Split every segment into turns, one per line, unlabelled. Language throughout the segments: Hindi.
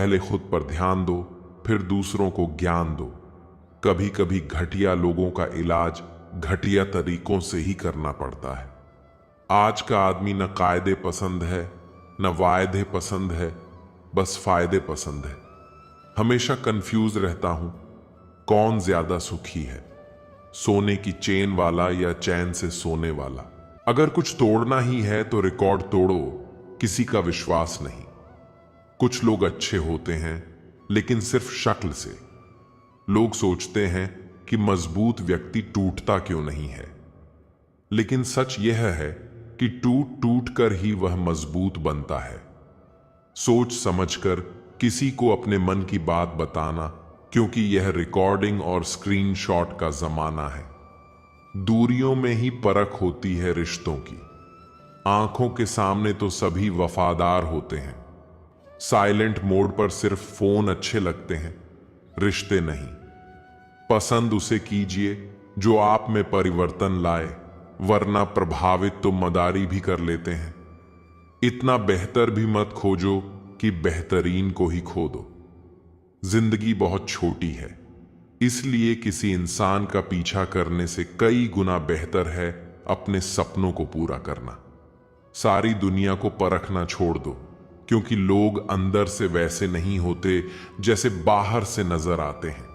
पहले खुद पर ध्यान दो, फिर दूसरों को ज्ञान दो। कभी कभी घटिया लोगों का इलाज घटिया तरीकों से ही करना पड़ता है। आज का आदमी न कायदे पसंद है, न वायदे पसंद है, बस फायदे पसंद है। हमेशा कंफ्यूज रहता हूं, कौन ज्यादा सुखी है, सोने की चेन वाला या चैन से सोने वाला। अगर कुछ तोड़ना ही है तो रिकॉर्ड तोड़ो, किसी का विश्वास नहीं। कुछ लोग अच्छे होते हैं लेकिन सिर्फ शक्ल से। लोग सोचते हैं कि मजबूत व्यक्ति टूटता क्यों नहीं है, लेकिन सच यह है कि टूट टूट कर ही वह मजबूत बनता है। सोच समझकर किसी को अपने मन की बात बताना, क्योंकि यह रिकॉर्डिंग और स्क्रीनशॉट का जमाना है। दूरियों में ही परख होती है रिश्तों की। आंखों के सामने तो सभी वफादार होते हैं। साइलेंट मोड पर सिर्फ फोन अच्छे लगते हैं, रिश्ते नहीं। पसंद उसे कीजिए जो आप में परिवर्तन लाए, वरना प्रभावित तो मदारी भी कर लेते हैं। इतना बेहतर भी मत खोजो कि बेहतरीन को ही खो दो। जिंदगी बहुत छोटी है, इसलिए किसी इंसान का पीछा करने से कई गुना बेहतर है अपने सपनों को पूरा करना। सारी दुनिया को परखना छोड़ दो, क्योंकि लोग अंदर से वैसे नहीं होते जैसे बाहर से नजर आते हैं।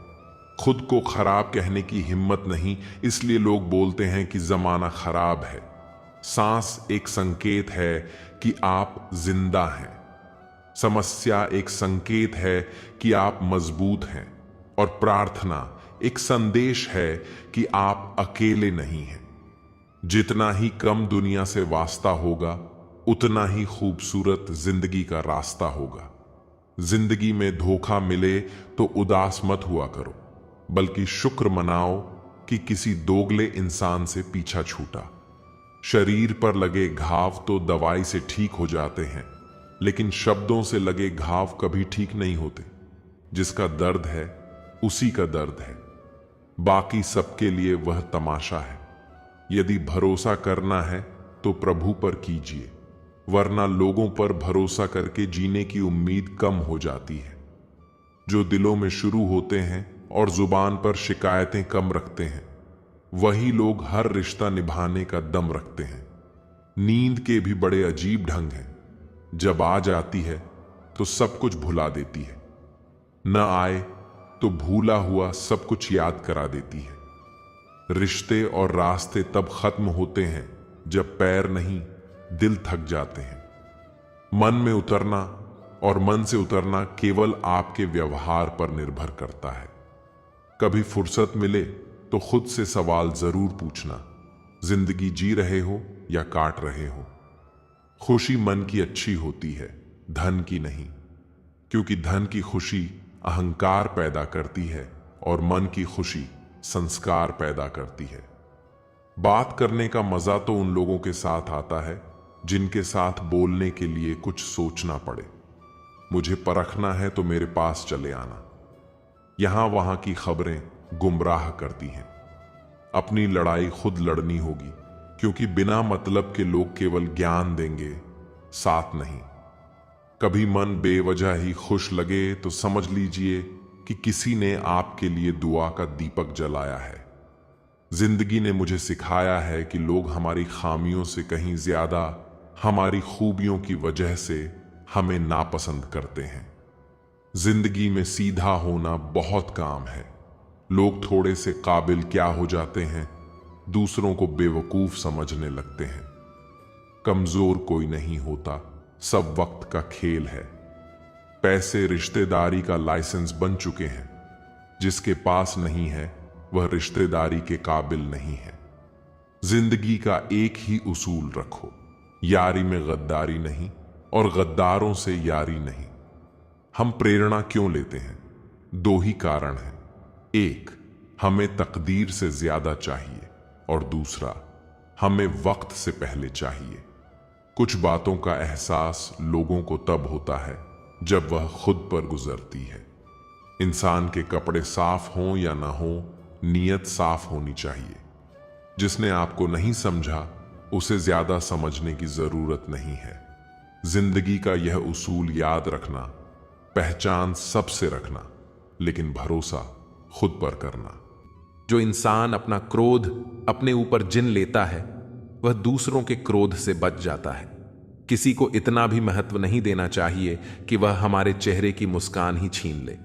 खुद को खराब कहने की हिम्मत नहीं, इसलिए लोग बोलते हैं कि जमाना खराब है। सांस एक संकेत है कि आप जिंदा हैं। समस्या एक संकेत है कि आप मजबूत हैं, और प्रार्थना एक संदेश है कि आप अकेले नहीं हैं। जितना ही कम दुनिया से वास्ता होगा, उतना ही खूबसूरत जिंदगी का रास्ता होगा। जिंदगी में धोखा मिले तो उदास मत हुआ करो, बल्कि शुक्र मनाओ कि किसी दोगले इंसान से पीछा छूटा। शरीर पर लगे घाव तो दवाई से ठीक हो जाते हैं, लेकिन शब्दों से लगे घाव कभी ठीक नहीं होते। जिसका दर्द है उसी का दर्द है, बाकी सबके लिए वह तमाशा है। यदि भरोसा करना है तो प्रभु पर कीजिए, वरना लोगों पर भरोसा करके जीने की उम्मीद कम हो जाती है। जो दिलों में शुरू होते हैं और जुबान पर शिकायतें कम रखते हैं, वही लोग हर रिश्ता निभाने का दम रखते हैं। नींद के भी बड़े अजीब ढंग हैं। जब आ जाती है तो सब कुछ भुला देती है, न आए तो भूला हुआ सब कुछ याद करा देती है। रिश्ते और रास्ते तब खत्म होते हैं जब पैर नहीं, दिल थक जाते हैं। मन में उतरना और मन से उतरना केवल आपके व्यवहार पर निर्भर करता है। कभी फुर्सत मिले तो खुद से सवाल जरूर पूछना, जिंदगी जी रहे हो या काट रहे हो। खुशी मन की अच्छी होती है, धन की नहीं, क्योंकि धन की खुशी अहंकार पैदा करती है और मन की खुशी संस्कार पैदा करती है। बात करने का मजा तो उन लोगों के साथ आता है जिनके साथ बोलने के लिए कुछ सोचना पड़े। मुझे परखना है तो मेरे पास चले आना। यहां वहां की खबरें गुमराह करती हैं। अपनी लड़ाई खुद लड़नी होगी, क्योंकि बिना मतलब के लोग केवल ज्ञान देंगे, साथ नहीं। कभी मन बेवजह ही खुश लगे तो समझ लीजिए कि किसी ने आपके लिए दुआ का दीपक जलाया है। जिंदगी ने मुझे सिखाया है कि लोग हमारी खामियों से कहीं ज्यादा हमारी खूबियों की वजह से हमें नापसंद करते हैं। जिंदगी में सीधा होना बहुत काम है। लोग थोड़े से काबिल क्या हो जाते हैं, दूसरों को बेवकूफ समझने लगते हैं। कमजोर कोई नहीं होता, सब वक्त का खेल है। पैसे रिश्तेदारी का लाइसेंस बन चुके हैं। जिसके पास नहीं है वह रिश्तेदारी के काबिल नहीं है। जिंदगी का एक ही उसूल रखो, यारी में गद्दारी नहीं और गद्दारों से यारी नहीं। हम प्रेरणा क्यों लेते हैं? दो ही कारण हैं। एक, हमें तकदीर से ज्यादा चाहिए, और दूसरा, हमें वक्त से पहले चाहिए। कुछ बातों का एहसास लोगों को तब होता है जब वह खुद पर गुजरती है। इंसान के कपड़े साफ हों या ना हो, नीयत साफ होनी चाहिए। जिसने आपको नहीं समझा उसे ज्यादा समझने की जरूरत नहीं है। जिंदगी का यह उसूल याद रखना, पहचान सबसे रखना, लेकिन भरोसा खुद पर करना।
जो इंसान अपना क्रोध अपने ऊपर जिन लेता है वह दूसरों के क्रोध से बच जाता है। किसी को इतना भी महत्व नहीं देना चाहिए कि वह हमारे चेहरे की मुस्कान ही छीन ले।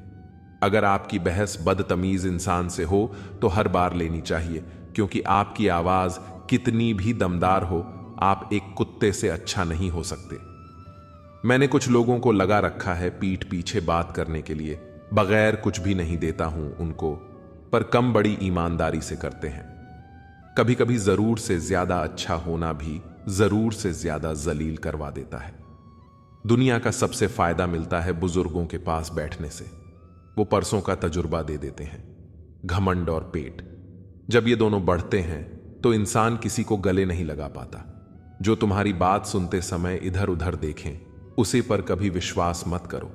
अगर आपकी बहस बदतमीज इंसान से हो तो हर बार लेनी चाहिए, क्योंकि आपकी आवाज कितनी भी दमदार हो, आप एक कुत्ते से अच्छा नहीं हो सकते। मैंने कुछ लोगों को लगा रखा है पीठ पीछे बात करने के लिए, बगैर कुछ भी नहीं देता हूं उनको, पर कम बड़ी ईमानदारी से करते हैं। कभी कभी जरूर से ज्यादा अच्छा होना भी जरूर से ज्यादा जलील करवा देता है। दुनिया का सबसे फायदा मिलता है बुजुर्गों के पास बैठने से। वो परसों का तजुर्बा दे देते हैं। घमंड और पेट, जब ये दोनों बढ़ते हैं तो इंसान किसी को गले नहीं लगा पाता। जो तुम्हारी बात सुनते समय इधर उधर देखें, उसे पर कभी विश्वास मत करो।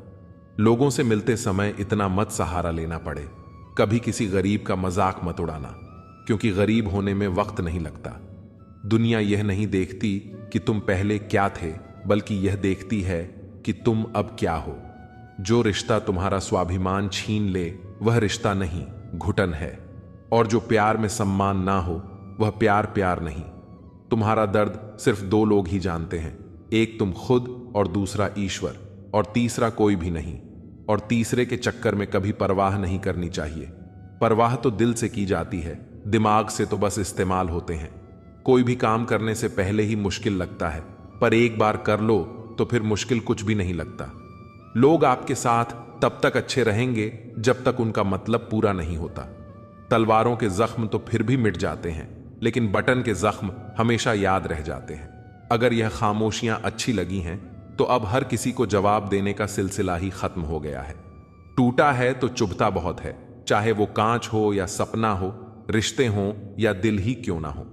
लोगों से मिलते समय इतना मत सहारा लेना पड़े। कभी किसी गरीब का मजाक मत उड़ाना, क्योंकि गरीब होने में वक्त नहीं लगता। दुनिया यह नहीं देखती कि तुम पहले क्या थे, बल्कि यह देखती है कि तुम अब क्या हो। जो रिश्ता तुम्हारा स्वाभिमान छीन ले वह रिश्ता नहीं, घुटन है। और जो प्यार में सम्मान ना हो वह प्यार प्यार नहीं। तुम्हारा दर्द सिर्फ दो लोग ही जानते हैं, एक तुम खुद और दूसरा ईश्वर, और तीसरा कोई भी नहीं। और तीसरे के चक्कर में कभी परवाह नहीं करनी चाहिए। परवाह तो दिल से की जाती है, दिमाग से तो बस इस्तेमाल होते हैं। कोई भी काम करने से पहले ही मुश्किल लगता है, पर एक बार कर लो तो फिर मुश्किल कुछ भी नहीं लगता। लोग आपके साथ तब तक अच्छे रहेंगे जब तक उनका मतलब पूरा नहीं होता। तलवारों के जख्म तो फिर भी मिट जाते हैं, लेकिन बटन के जख्म हमेशा याद रह जाते हैं। अगर यह खामोशियां अच्छी लगी हैं तो अब हर किसी को जवाब देने का सिलसिला ही खत्म हो गया है। टूटा है तो चुभता बहुत है, चाहे वो कांच हो या सपना हो, रिश्ते हों या दिल ही क्यों ना हो।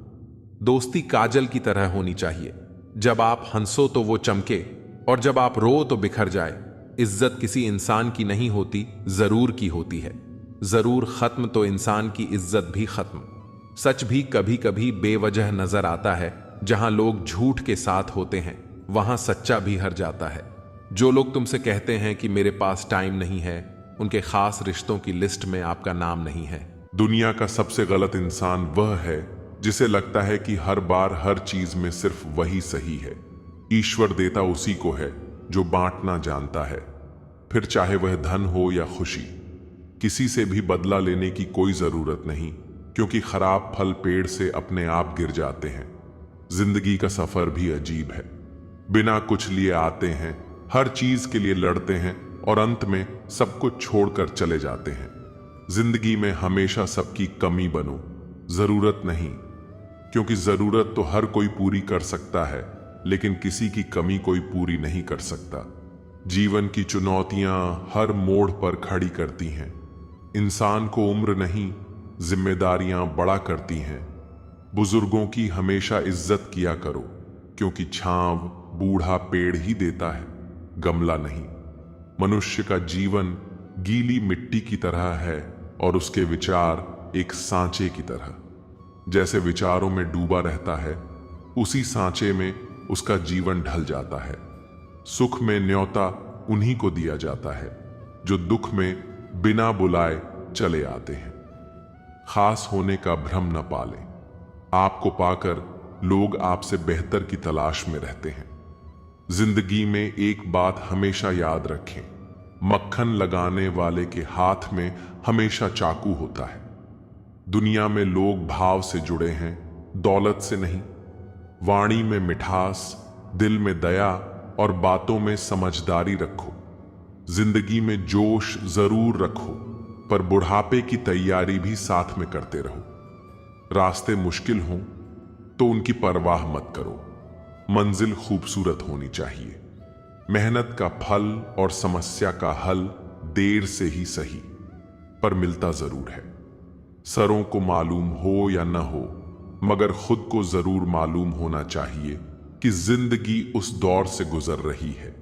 दोस्ती काजल की तरह होनी चाहिए, जब आप हंसो तो वो चमके और जब आप रो तो बिखर जाए। इज्जत किसी इंसान की नहीं होती, जरूर की होती है। जरूर खत्म तो इंसान की इज्जत भी खत्म। सच भी कभी कभी बेवजह नजर आता है। जहां लोग झूठ के साथ होते हैं वहां सच्चा भी हर जाता है। जो लोग तुमसे कहते हैं कि मेरे पास टाइम नहीं है, उनके खास रिश्तों की लिस्ट में आपका नाम नहीं है।
दुनिया का सबसे गलत इंसान वह है जिसे लगता है कि हर बार हर चीज में सिर्फ वही सही है। ईश्वर देता उसी को है जो बांटना जानता है, फिर चाहे वह धन हो या खुशी। किसी से भी बदला लेने की कोई जरूरत नहीं, क्योंकि खराब फल पेड़ से अपने आप गिर जाते हैं। जिंदगी का सफर भी अजीब है। बिना कुछ लिए आते हैं, हर चीज के लिए लड़ते हैं और अंत में सब कुछ छोड़कर चले जाते हैं। जिंदगी में हमेशा सबकी कमी बनो, जरूरत नहीं, क्योंकि जरूरत तो हर कोई पूरी कर सकता है, लेकिन किसी की कमी कोई पूरी नहीं कर सकता। जीवन की चुनौतियां हर मोड़ पर खड़ी करती हैं। इंसान को उम्र नहीं, जिम्मेदारियां बड़ा करती हैं। बुजुर्गों की हमेशा इज्जत किया करो, क्योंकि छांव बूढ़ा पेड़ ही देता है, गमला नहीं। मनुष्य का जीवन गीली मिट्टी की तरह है और उसके विचार एक सांचे की तरह। जैसे विचारों में डूबा रहता है, उसी सांचे में उसका जीवन ढल जाता है। सुख में न्योता उन्हीं को दिया जाता है जो दुख में बिना बुलाए चले आते हैं। खास होने का भ्रम न पालें। आपको पाकर लोग आपसे बेहतर की तलाश में रहते हैं। जिंदगी में एक बात हमेशा याद रखें, मक्खन लगाने वाले के हाथ में हमेशा चाकू होता है। दुनिया में लोग भाव से जुड़े हैं, दौलत से नहीं। वाणी में मिठास, दिल में दया और बातों में समझदारी रखो। जिंदगी में जोश जरूर रखो, पर बुढ़ापे की तैयारी भी साथ में करते रहो। रास्ते मुश्किल हों तो उनकी परवाह मत करो। मंजिल खूबसूरत होनी चाहिए। मेहनत का फल और समस्या का हल देर से ही सही, पर मिलता जरूर है। सरों को मालूम हो या न हो, मगर खुद को जरूर मालूम होना चाहिए कि जिंदगी उस दौर से गुजर रही है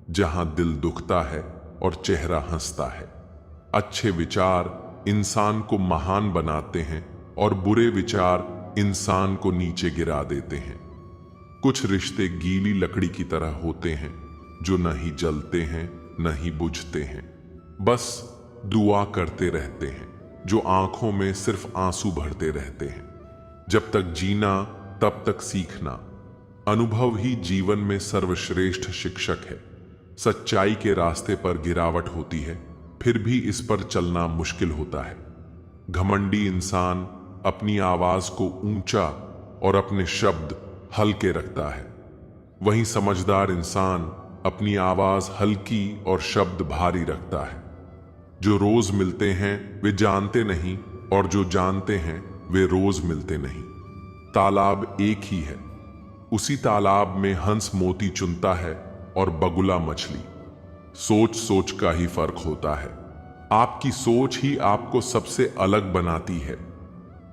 जहां दिल दुखता है और चेहरा हंसता है। अच्छे विचार इंसान को महान बनाते हैं और बुरे विचार इंसान को नीचे गिरा देते हैं। कुछ रिश्ते गीली लकड़ी की तरह होते हैं जो न ही जलते हैं नहीं बुझते हैं, बस दुआ करते रहते हैं, जो आंखों में सिर्फ आंसू भरते रहते हैं। जब तक जीना तब तक सीखना। अनुभव ही जीवन में सर्वश्रेष्ठ शिक्षक है। सच्चाई के रास्ते पर गिरावट होती है, फिर भी इस पर चलना मुश्किल होता है। घमंडी इंसान अपनी आवाज को ऊंचा और अपने शब्द हल्के रखता है, वहीं समझदार इंसान अपनी आवाज हल्की और शब्द भारी रखता है। जो रोज मिलते हैं वे जानते नहीं, और जो जानते हैं वे रोज मिलते नहीं। तालाब एक ही है, उसी तालाब में हंस मोती चुनता है और बगुला मछली। सोच सोच का ही फर्क होता है। आपकी सोच ही आपको सबसे अलग बनाती है।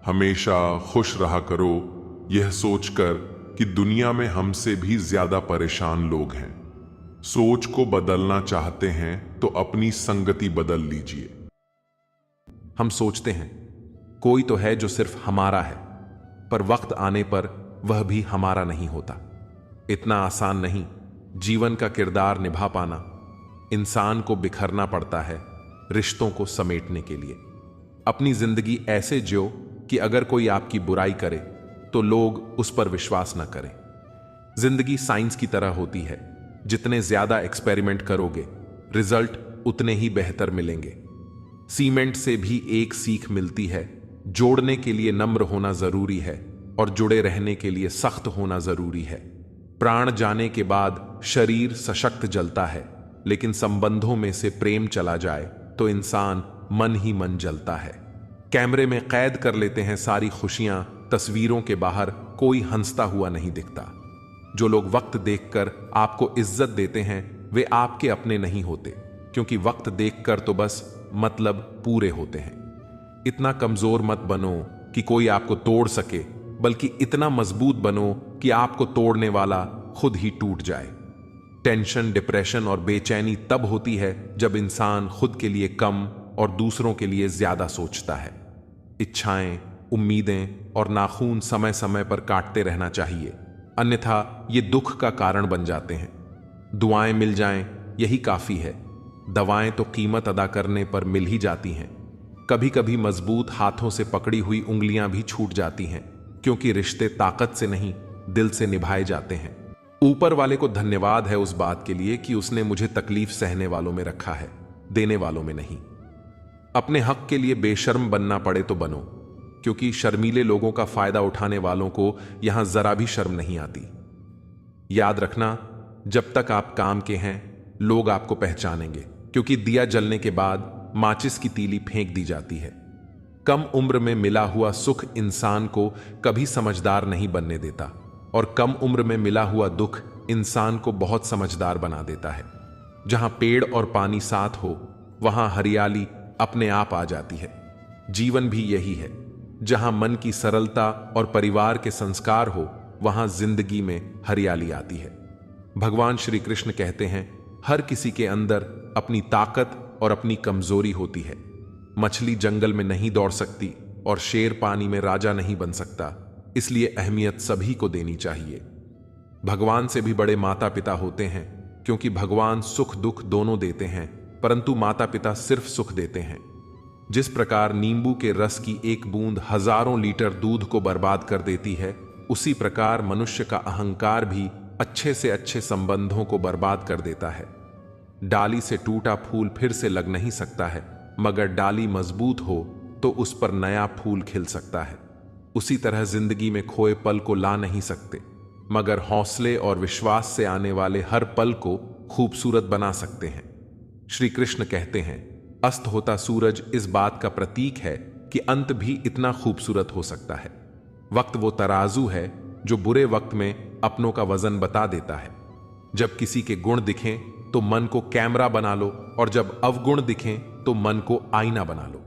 हमेशा खुश रहा करो, यह सोचकर कि दुनिया में हमसे भी ज्यादा परेशान लोग हैं। सोच को बदलना चाहते हैं तो अपनी संगति बदल लीजिए।
हम सोचते हैं कोई तो है जो सिर्फ हमारा है, पर वक्त आने पर वह भी हमारा नहीं होता। इतना आसान नहीं जीवन का किरदार निभा पाना। इंसान को बिखरना पड़ता है रिश्तों को समेटने के लिए। अपनी जिंदगी ऐसे जियो कि अगर कोई आपकी बुराई करे तो लोग उस पर विश्वास न करें। जिंदगी साइंस की तरह होती है, जितने ज्यादा एक्सपेरिमेंट करोगे रिजल्ट उतने ही बेहतर मिलेंगे। सीमेंट से भी एक सीख मिलती है, जोड़ने के लिए नम्र होना जरूरी है और जुड़े रहने के लिए सख्त होना जरूरी है। प्राण जाने के बाद शरीर सशक्त जलता है, लेकिन संबंधों में से प्रेम चला जाए तो इंसान मन ही मन जलता है। कैमरे में कैद कर लेते हैं सारी खुशियां, तस्वीरों के बाहर कोई हंसता हुआ नहीं दिखता। जो लोग वक्त देखकर आपको इज्जत देते हैं वे आपके अपने नहीं होते, क्योंकि वक्त देखकर तो बस मतलब पूरे होते हैं। इतना कमजोर मत बनो कि कोई आपको तोड़ सके, बल्कि इतना मजबूत बनो कि आपको तोड़ने वाला खुद ही टूट जाए। टेंशन, डिप्रेशन और बेचैनी तब होती है जब इंसान खुद के लिए कम और दूसरों के लिए ज्यादा सोचता है। इच्छाएं, उम्मीदें और नाखून समय समय पर काटते रहना चाहिए, अन्यथा ये दुख का कारण बन जाते हैं। दुआएं मिल जाएं यही काफी है। दवाएं तो कीमत अदा करने पर मिल ही जाती हैं। कभी कभी मजबूत हाथों से पकड़ी हुई उंगलियां भी छूट जाती हैं, क्योंकि रिश्ते ताकत से नहीं दिल से निभाए जाते हैं। ऊपर वाले को धन्यवाद है उस बात के लिए कि उसने मुझे तकलीफ सहने वालों में रखा है, देने वालों में नहीं। अपने हक के लिए बेशर्म बनना पड़े तो बनो, क्योंकि शर्मीले लोगों का फायदा उठाने वालों को यहां जरा भी शर्म नहीं आती। याद रखना, जब तक आप काम के हैं लोग आपको पहचानेंगे, क्योंकि दिया जलने के बाद माचिस की तीली फेंक दी जाती है। कम उम्र में मिला हुआ सुख इंसान को कभी समझदार नहीं बनने देता, और कम उम्र में मिला हुआ दुख इंसान को बहुत समझदार बना देता है। जहां पेड़ और पानी साथ हो वहां हरियाली अपने आप आ जाती है। जीवन भी यही है, जहां मन की सरलता और परिवार के संस्कार हो वहां जिंदगी में हरियाली आती है। भगवान श्री कृष्ण कहते हैं, हर किसी के अंदर अपनी ताकत और अपनी कमजोरी होती है। मछली जंगल में नहीं दौड़ सकती और शेर पानी में राजा नहीं बन सकता, इसलिए अहमियत सभी को देनी चाहिए। भगवान से भी बड़े माता पिता होते हैं, क्योंकि भगवान सुख दुख दोनों देते हैं, परंतु माता पिता सिर्फ सुख देते हैं। जिस प्रकार नींबू के रस की एक बूंद हजारों लीटर दूध को बर्बाद कर देती है, उसी प्रकार मनुष्य का अहंकार भी अच्छे से अच्छे संबंधों को बर्बाद कर देता है। डाली से टूटा फूल फिर से लग नहीं सकता है, मगर डाली मजबूत हो तो उस पर नया फूल खिल सकता है। उसी तरह जिंदगी में खोए पल को ला नहीं सकते, मगर हौसले और विश्वास से आने वाले हर पल को खूबसूरत बना सकते हैं। श्री कृष्ण कहते हैं, अस्त होता सूरज इस बात का प्रतीक है कि अंत भी इतना खूबसूरत हो सकता है। वक्त वो तराजू है जो बुरे वक्त में अपनों का वजन बता देता है। जब किसी के गुण दिखें तो मन को कैमरा बना लो, और जब अवगुण दिखें तो मन को आईना बना लो।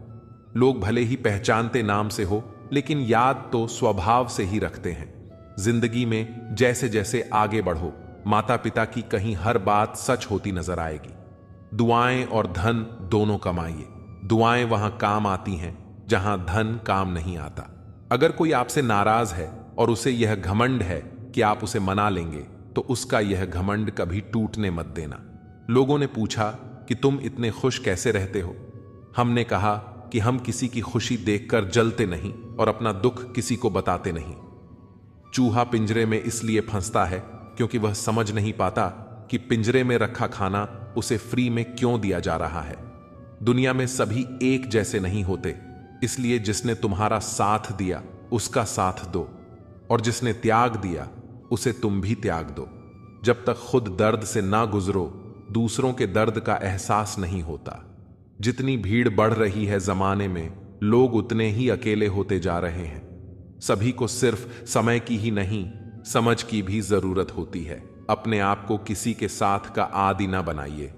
लोग भले ही पहचानते नाम से हो, लेकिन याद तो स्वभाव से ही रखते हैं। जिंदगी में जैसे जैसे आगे बढ़ो, माता पिता की कहीं हर बात सच होती नजर आएगी। दुआएं और धन दोनों कमाइए। दुआएं वहां काम आती हैं जहां धन काम नहीं आता। अगर कोई आपसे नाराज है और उसे यह घमंड है कि आप उसे मना लेंगे, तो उसका यह घमंड कभी टूटने मत देना। लोगों ने पूछा कि तुम इतने खुश कैसे रहते हो। हमने कहा कि हम किसी की खुशी देखकर जलते नहीं और अपना दुख किसी को बताते नहीं। चूहा पिंजरे में इसलिए फंसता है क्योंकि वह समझ नहीं पाता कि पिंजरे में रखा खाना उसे फ्री में क्यों दिया जा रहा है। दुनिया में सभी एक जैसे नहीं होते, इसलिए जिसने तुम्हारा साथ दिया उसका साथ दो, और जिसने त्याग दिया उसे तुम भी त्याग दो। जब तक खुद दर्द से ना गुजरो, दूसरों के दर्द का एहसास नहीं होता। जितनी भीड़ बढ़ रही है जमाने में, लोग उतने ही अकेले होते जा रहे हैं। सभी को सिर्फ समय की ही नहीं, समझ की भी जरूरत होती है। अपने आप को किसी के साथ का आदी ना बनाइए,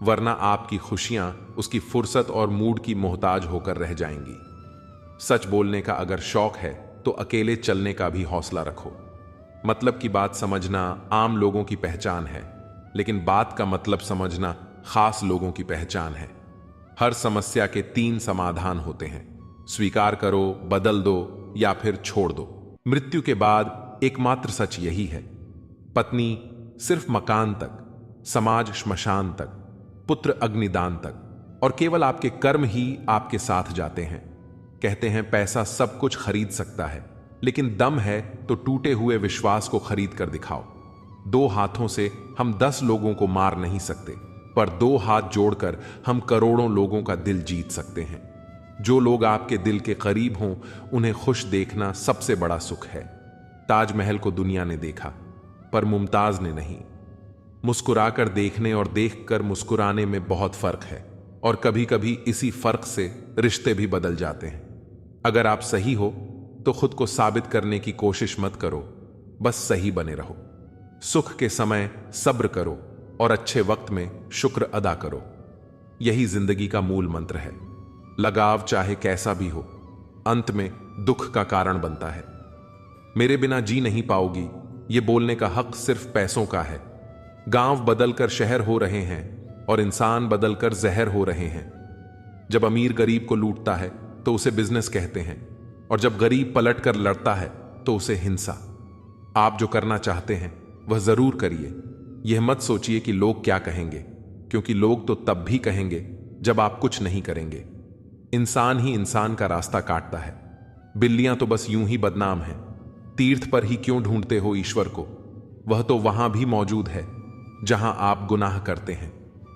वरना आपकी खुशियां उसकी फुर्सत और मूड की मोहताज होकर रह जाएंगी। सच बोलने का अगर शौक है तो अकेले चलने का भी हौसला रखो। मतलब की बात समझना आम लोगों की पहचान है, लेकिन बात का मतलब समझना खास लोगों की पहचान है। हर समस्या के 3 समाधान होते हैं: स्वीकार करो, बदल दो या फिर छोड़ दो। मृत्यु के बाद एकमात्र सच यही है। पत्नी सिर्फ मकान तक, समाज श्मशान तक, पुत्र अग्निदान तक, और केवल आपके कर्म ही आपके साथ जाते हैं। कहते हैं पैसा सब कुछ खरीद सकता है, लेकिन दम है तो टूटे हुए विश्वास को खरीद कर दिखाओ। 2 हाथों से हम 10 लोगों को मार नहीं सकते, पर 2 हाथ जोड़कर हम करोड़ों लोगों का दिल जीत सकते हैं। जो लोग आपके दिल के करीब हों, उन्हें खुश देखना सबसे बड़ा सुख है। ताजमहल को दुनिया ने देखा, पर मुमताज ने नहीं। मुस्कुराकर देखने और देखकर मुस्कुराने में बहुत फर्क है, और कभी कभी इसी फर्क से रिश्ते भी बदल जाते हैं। अगर आप सही हो तो खुद को साबित करने की कोशिश मत करो, बस सही बने रहो। सुख के समय सब्र करो और अच्छे वक्त में शुक्र अदा करो। यही जिंदगी का मूल मंत्र है। लगाव चाहे कैसा भी हो, अंत में दुख का कारण बनता है। मेरे बिना जी नहीं पाओगी, ये बोलने का हक सिर्फ पैसों का है। गांव बदलकर शहर हो रहे हैं और इंसान बदलकर जहर हो रहे हैं। जब अमीर गरीब को लूटता है तो उसे बिजनेस कहते हैं, और जब गरीब पलटकर लड़ता है तो उसे हिंसा। आप जो करना चाहते हैं वह जरूर करिए। यह मत सोचिए कि लोग क्या कहेंगे, क्योंकि लोग तो तब भी कहेंगे जब आप कुछ नहीं करेंगे। इंसान ही इंसान का रास्ता काटता है। बिल्लियां तो बस यूं ही बदनाम हैं। तीर्थ पर ही क्यों ढूंढते हो ईश्वर को? वह तो वहां भी मौजूद है जहां आप गुनाह करते हैं।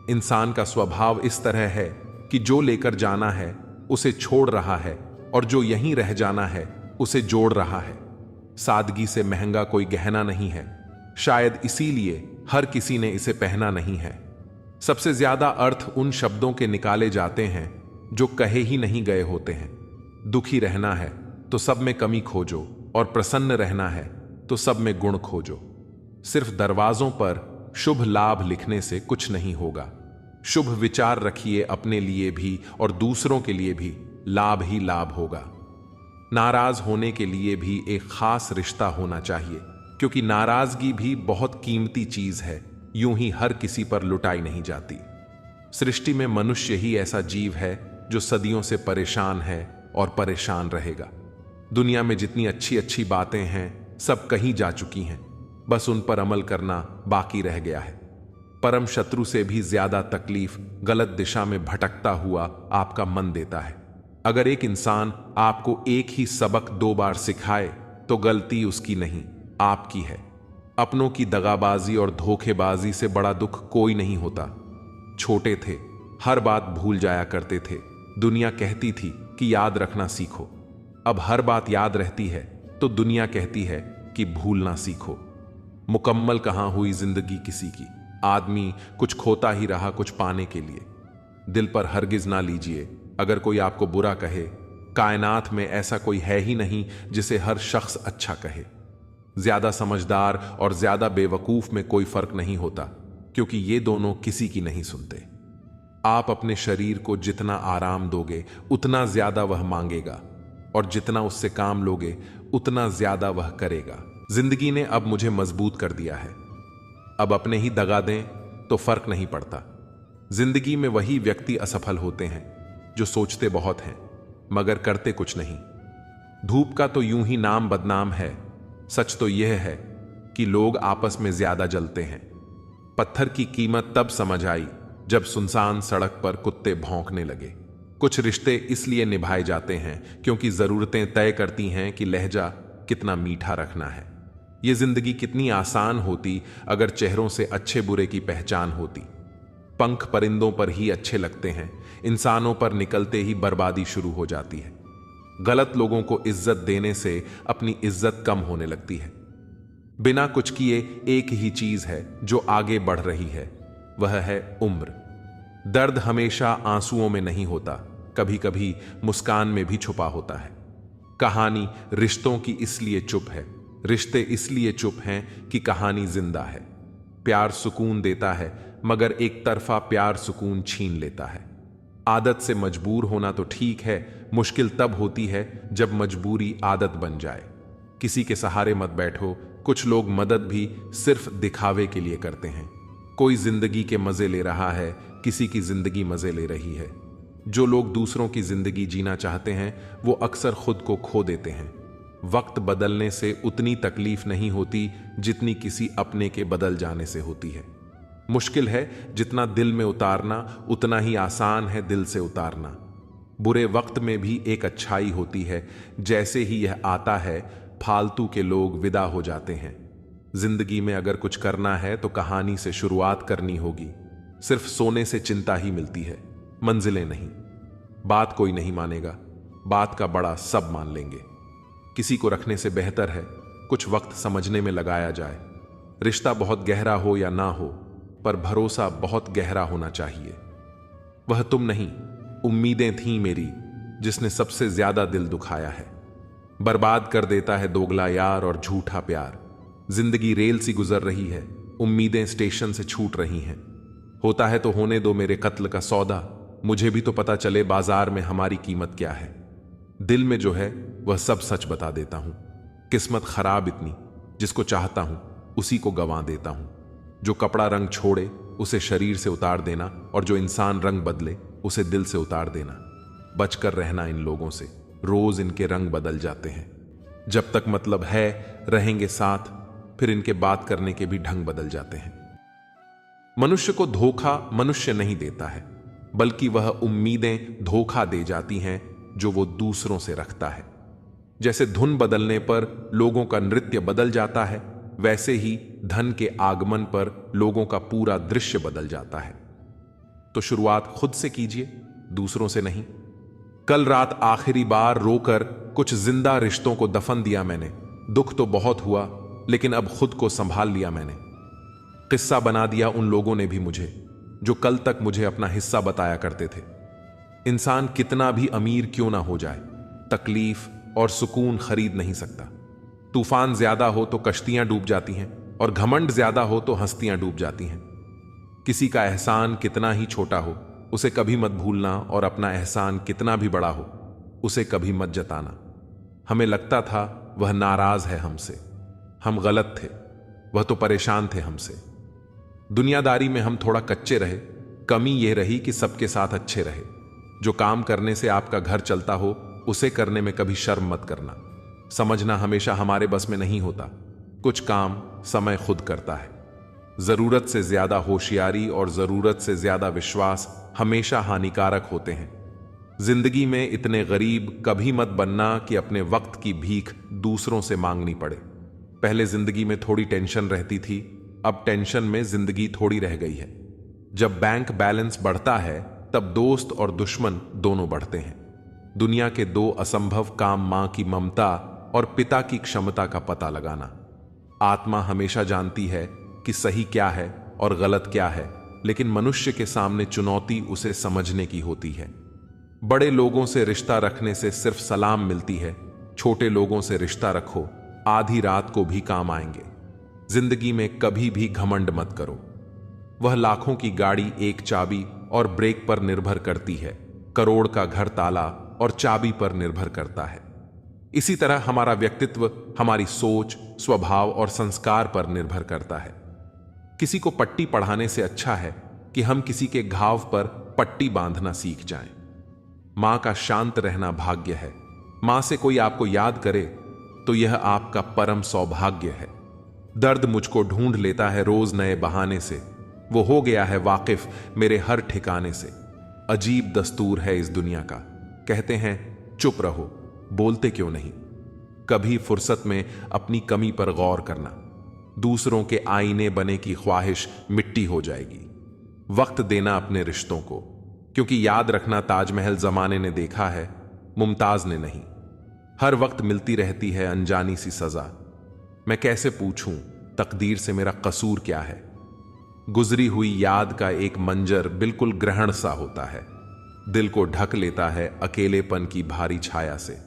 इंसान का स्वभाव इस तरह है कि जो लेकर जाना है उसे छोड़ रहा है, और जो यहीं रह जाना है उसे जोड़ रहा है। सादगी से महंगा कोई गहना नहीं है, शायद इसीलिए हर किसी ने इसे पहना नहीं है। सबसे ज्यादा अर्थ उन शब्दों के निकाले जाते हैं जो कहे ही नहीं गए होते हैं। दुखी रहना है तो सब में कमी खोजो, और प्रसन्न रहना है तो सब में गुण खोजो। सिर्फ दरवाजों पर शुभ लाभ लिखने से कुछ नहीं होगा। शुभ विचार रखिए अपने लिए भी और दूसरों के लिए भी, लाभ ही लाभ होगा। नाराज होने के लिए भी एक खास रिश्ता होना चाहिए, क्योंकि नाराजगी भी बहुत कीमती चीज है, यूं ही हर किसी पर लुटाई नहीं जाती। सृष्टि में मनुष्य ही ऐसा जीव है जो सदियों से परेशान है और परेशान रहेगा। दुनिया में जितनी अच्छी अच्छी बातें हैं सब कहीं जा चुकी हैं, बस उन पर अमल करना बाकी रह गया है। परम शत्रु से भी ज्यादा तकलीफ गलत दिशा में भटकता हुआ आपका मन देता है। अगर एक इंसान आपको एक ही सबक 2 बार सिखाए तो गलती उसकी नहीं, आपकी है। अपनों की दगाबाजी और धोखेबाजी से बड़ा दुख कोई नहीं होता। छोटे थे, हर बात भूल जाया करते थे। दुनिया कहती थी कि याद रखना सीखो। अब हर बात याद रहती है तो दुनिया कहती है कि भूलना सीखो। मुकम्मल कहां हुई जिंदगी किसी की। आदमी कुछ खोता ही रहा कुछ पाने के लिए। दिल पर हरगिज ना लीजिए अगर कोई आपको बुरा कहे। कायनात में ऐसा कोई है ही नहीं जिसे हर शख्स अच्छा कहे। ज्यादा समझदार और ज्यादा बेवकूफ में कोई फर्क नहीं होता, क्योंकि ये दोनों किसी की नहीं सुनते। आप अपने शरीर को जितना आराम दोगे उतना ज्यादा वह मांगेगा, और जितना उससे काम लोगे उतना ज्यादा वह करेगा। जिंदगी ने अब मुझे मजबूत कर दिया है। अब अपने ही दगा दें तो फर्क नहीं पड़ता। जिंदगी में वही व्यक्ति असफल होते हैं जो सोचते बहुत हैं मगर करते कुछ नहीं। धूप का तो यूं ही नाम बदनाम है। सच तो यह है कि लोग आपस में ज्यादा जलते हैं। पत्थर की कीमत तब समझ आई जब सुनसान सड़क पर कुत्ते भौंकने लगे। कुछ रिश्ते इसलिए निभाए जाते हैं क्योंकि जरूरतें तय करती हैं कि लहजा कितना मीठा रखना है। ये जिंदगी कितनी आसान होती अगर चेहरों से अच्छे बुरे की पहचान होती। पंख परिंदों पर ही अच्छे लगते हैं, इंसानों पर निकलते ही बर्बादी शुरू हो जाती है। गलत लोगों को इज्जत देने से अपनी इज्जत कम होने लगती है। बिना कुछ किए एक ही चीज है जो आगे बढ़ रही है, वह है उम्र। दर्द हमेशा आंसुओं में नहीं होता, कभी कभी मुस्कान में भी छुपा होता है। कहानी रिश्तों की इसलिए चुप है, रिश्ते इसलिए चुप हैं कि कहानी जिंदा है। प्यार सुकून देता है, मगर एक तरफा प्यार सुकून छीन लेता है। आदत से मजबूर होना तो ठीक है, मुश्किल तब होती है जब मजबूरी आदत बन जाए। किसी के सहारे मत बैठो, कुछ लोग मदद भी सिर्फ दिखावे के लिए करते हैं। कोई जिंदगी के मजे ले रहा है, किसी की जिंदगी मजे ले रही है। जो लोग दूसरों की जिंदगी जीना चाहते हैं वो अक्सर खुद को खो देते हैं। वक्त बदलने से उतनी तकलीफ नहीं होती जितनी किसी अपने के बदल जाने से होती है। मुश्किल है जितना दिल में उतारना, उतना ही आसान है दिल से उतारना। बुरे वक्त में भी एक अच्छाई होती है, जैसे ही यह आता है फालतू के लोग विदा हो जाते हैं। जिंदगी में अगर कुछ करना है तो कहानी से शुरुआत करनी होगी। सिर्फ सोने से चिंता ही मिलती है, मंजिलें नहीं। बात कोई नहीं मानेगा, बात का बड़ा सब मान लेंगे। किसी को रखने से बेहतर है कुछ वक्त समझने में लगाया जाए। रिश्ता बहुत गहरा हो या ना हो, पर भरोसा बहुत गहरा होना चाहिए। वह तुम नहीं, उम्मीदें थीं मेरी, जिसने सबसे ज्यादा दिल दुखाया है। बर्बाद कर देता है दोगला यार और झूठा प्यार। जिंदगी रेल सी गुजर रही है, उम्मीदें स्टेशन से छूट रही हैं। होता है तो होने दो मेरे कत्ल का सौदा, मुझे भी तो पता चले बाजार में हमारी कीमत क्या है। दिल में जो है वह सब सच बता देता हूं। किस्मत खराब इतनी, जिसको चाहता हूं उसी को गंवा देता हूं। जो कपड़ा रंग छोड़े उसे शरीर से उतार देना, और जो इंसान रंग बदले उसे दिल से उतार देना। बचकर रहना इन लोगों से, रोज इनके रंग बदल जाते हैं। जब तक मतलब है रहेंगे साथ, फिर इनके बात करने के भी ढंग बदल जाते हैं। मनुष्य को धोखा मनुष्य नहीं देता है, बल्कि वह उम्मीदें धोखा दे जाती हैं जो वो दूसरों से रखता है। जैसे धुन बदलने पर लोगों का नृत्य बदल जाता है, वैसे ही धन के आगमन पर लोगों का पूरा दृश्य बदल जाता है। तो शुरुआत खुद से कीजिए, दूसरों से नहीं। कल रात आखिरी बार रोकर कुछ जिंदा रिश्तों को दफन दिया मैंने। दुख तो बहुत हुआ, लेकिन अब खुद को संभाल लिया मैंने। किस्सा बना दिया उन लोगों ने भी मुझे, जो कल तक मुझे अपना हिस्सा बताया करते थे। इंसान कितना भी अमीर क्यों ना हो जाए, तकलीफ और सुकून खरीद नहीं सकता। तूफान ज्यादा हो तो कश्तियां डूब जाती हैं, और घमंड ज्यादा हो तो हस्तियां डूब जाती हैं। किसी का एहसान कितना ही छोटा हो, उसे कभी मत भूलना, और अपना एहसान कितना भी बड़ा हो, उसे कभी मत जताना। हमें लगता था वह नाराज है हमसे, हम गलत थे, वह तो परेशान थे हमसे। दुनियादारी में हम थोड़ा कच्चे रहे, कमी यह रही कि सबके साथ अच्छे रहे। जो काम करने से आपका घर चलता हो उसे करने में कभी शर्म मत करना। समझना हमेशा हमारे बस में नहीं होता, कुछ काम समय खुद करता है। जरूरत से ज्यादा होशियारी और जरूरत से ज्यादा विश्वास हमेशा हानिकारक होते हैं। जिंदगी में इतने गरीब कभी मत बनना कि अपने वक्त की भीख दूसरों से मांगनी पड़े। पहले जिंदगी में थोड़ी टेंशन रहती थी, अब टेंशन में जिंदगी थोड़ी रह गई है। जब बैंक बैलेंस बढ़ता है तब दोस्त और दुश्मन दोनों बढ़ते हैं। दुनिया के दो असंभव काम, मां की ममता और पिता की क्षमता का पता लगाना। आत्मा हमेशा जानती है कि सही क्या है और गलत क्या है, लेकिन मनुष्य के सामने चुनौती उसे समझने की होती है। बड़े लोगों से रिश्ता रखने से सिर्फ सलाम मिलती है, छोटे लोगों से रिश्ता रखो, आधी रात को भी काम आएंगे। जिंदगी में कभी भी घमंड मत करो। वह लाखों की गाड़ी एक चाबी और ब्रेक पर निर्भर करती है, करोड़ का घर ताला और चाबी पर निर्भर करता है। इसी तरह हमारा व्यक्तित्व हमारी सोच, स्वभाव और संस्कार पर निर्भर करता है। किसी को पट्टी पढ़ाने से अच्छा है कि हम किसी के घाव पर पट्टी बांधना सीख जाएं। मां का शांत रहना भाग्य है। मां से कोई आपको याद करे तो यह आपका परम सौभाग्य है। दर्द मुझको ढूंढ लेता है रोज नए बहाने से, वो हो गया है वाकिफ मेरे हर ठिकाने से। अजीब दस्तूर है इस दुनिया का। कहते हैं चुप रहो, बोलते क्यों नहीं। कभी फुर्सत में अपनी कमी पर गौर करना, दूसरों के आईने बने की ख्वाहिश मिट्टी हो जाएगी। वक्त देना अपने रिश्तों को, क्योंकि याद रखना ताजमहल जमाने ने देखा है, मुमताज ने नहीं। हर वक्त मिलती रहती है अनजानी सी सजा। मैं कैसे पूछूं तकदीर से मेरा कसूर क्या है। गुजरी हुई याद का एक मंजर बिल्कुल ग्रहण सा होता है, दिल को ढक लेता है अकेलेपन की भारी छाया से।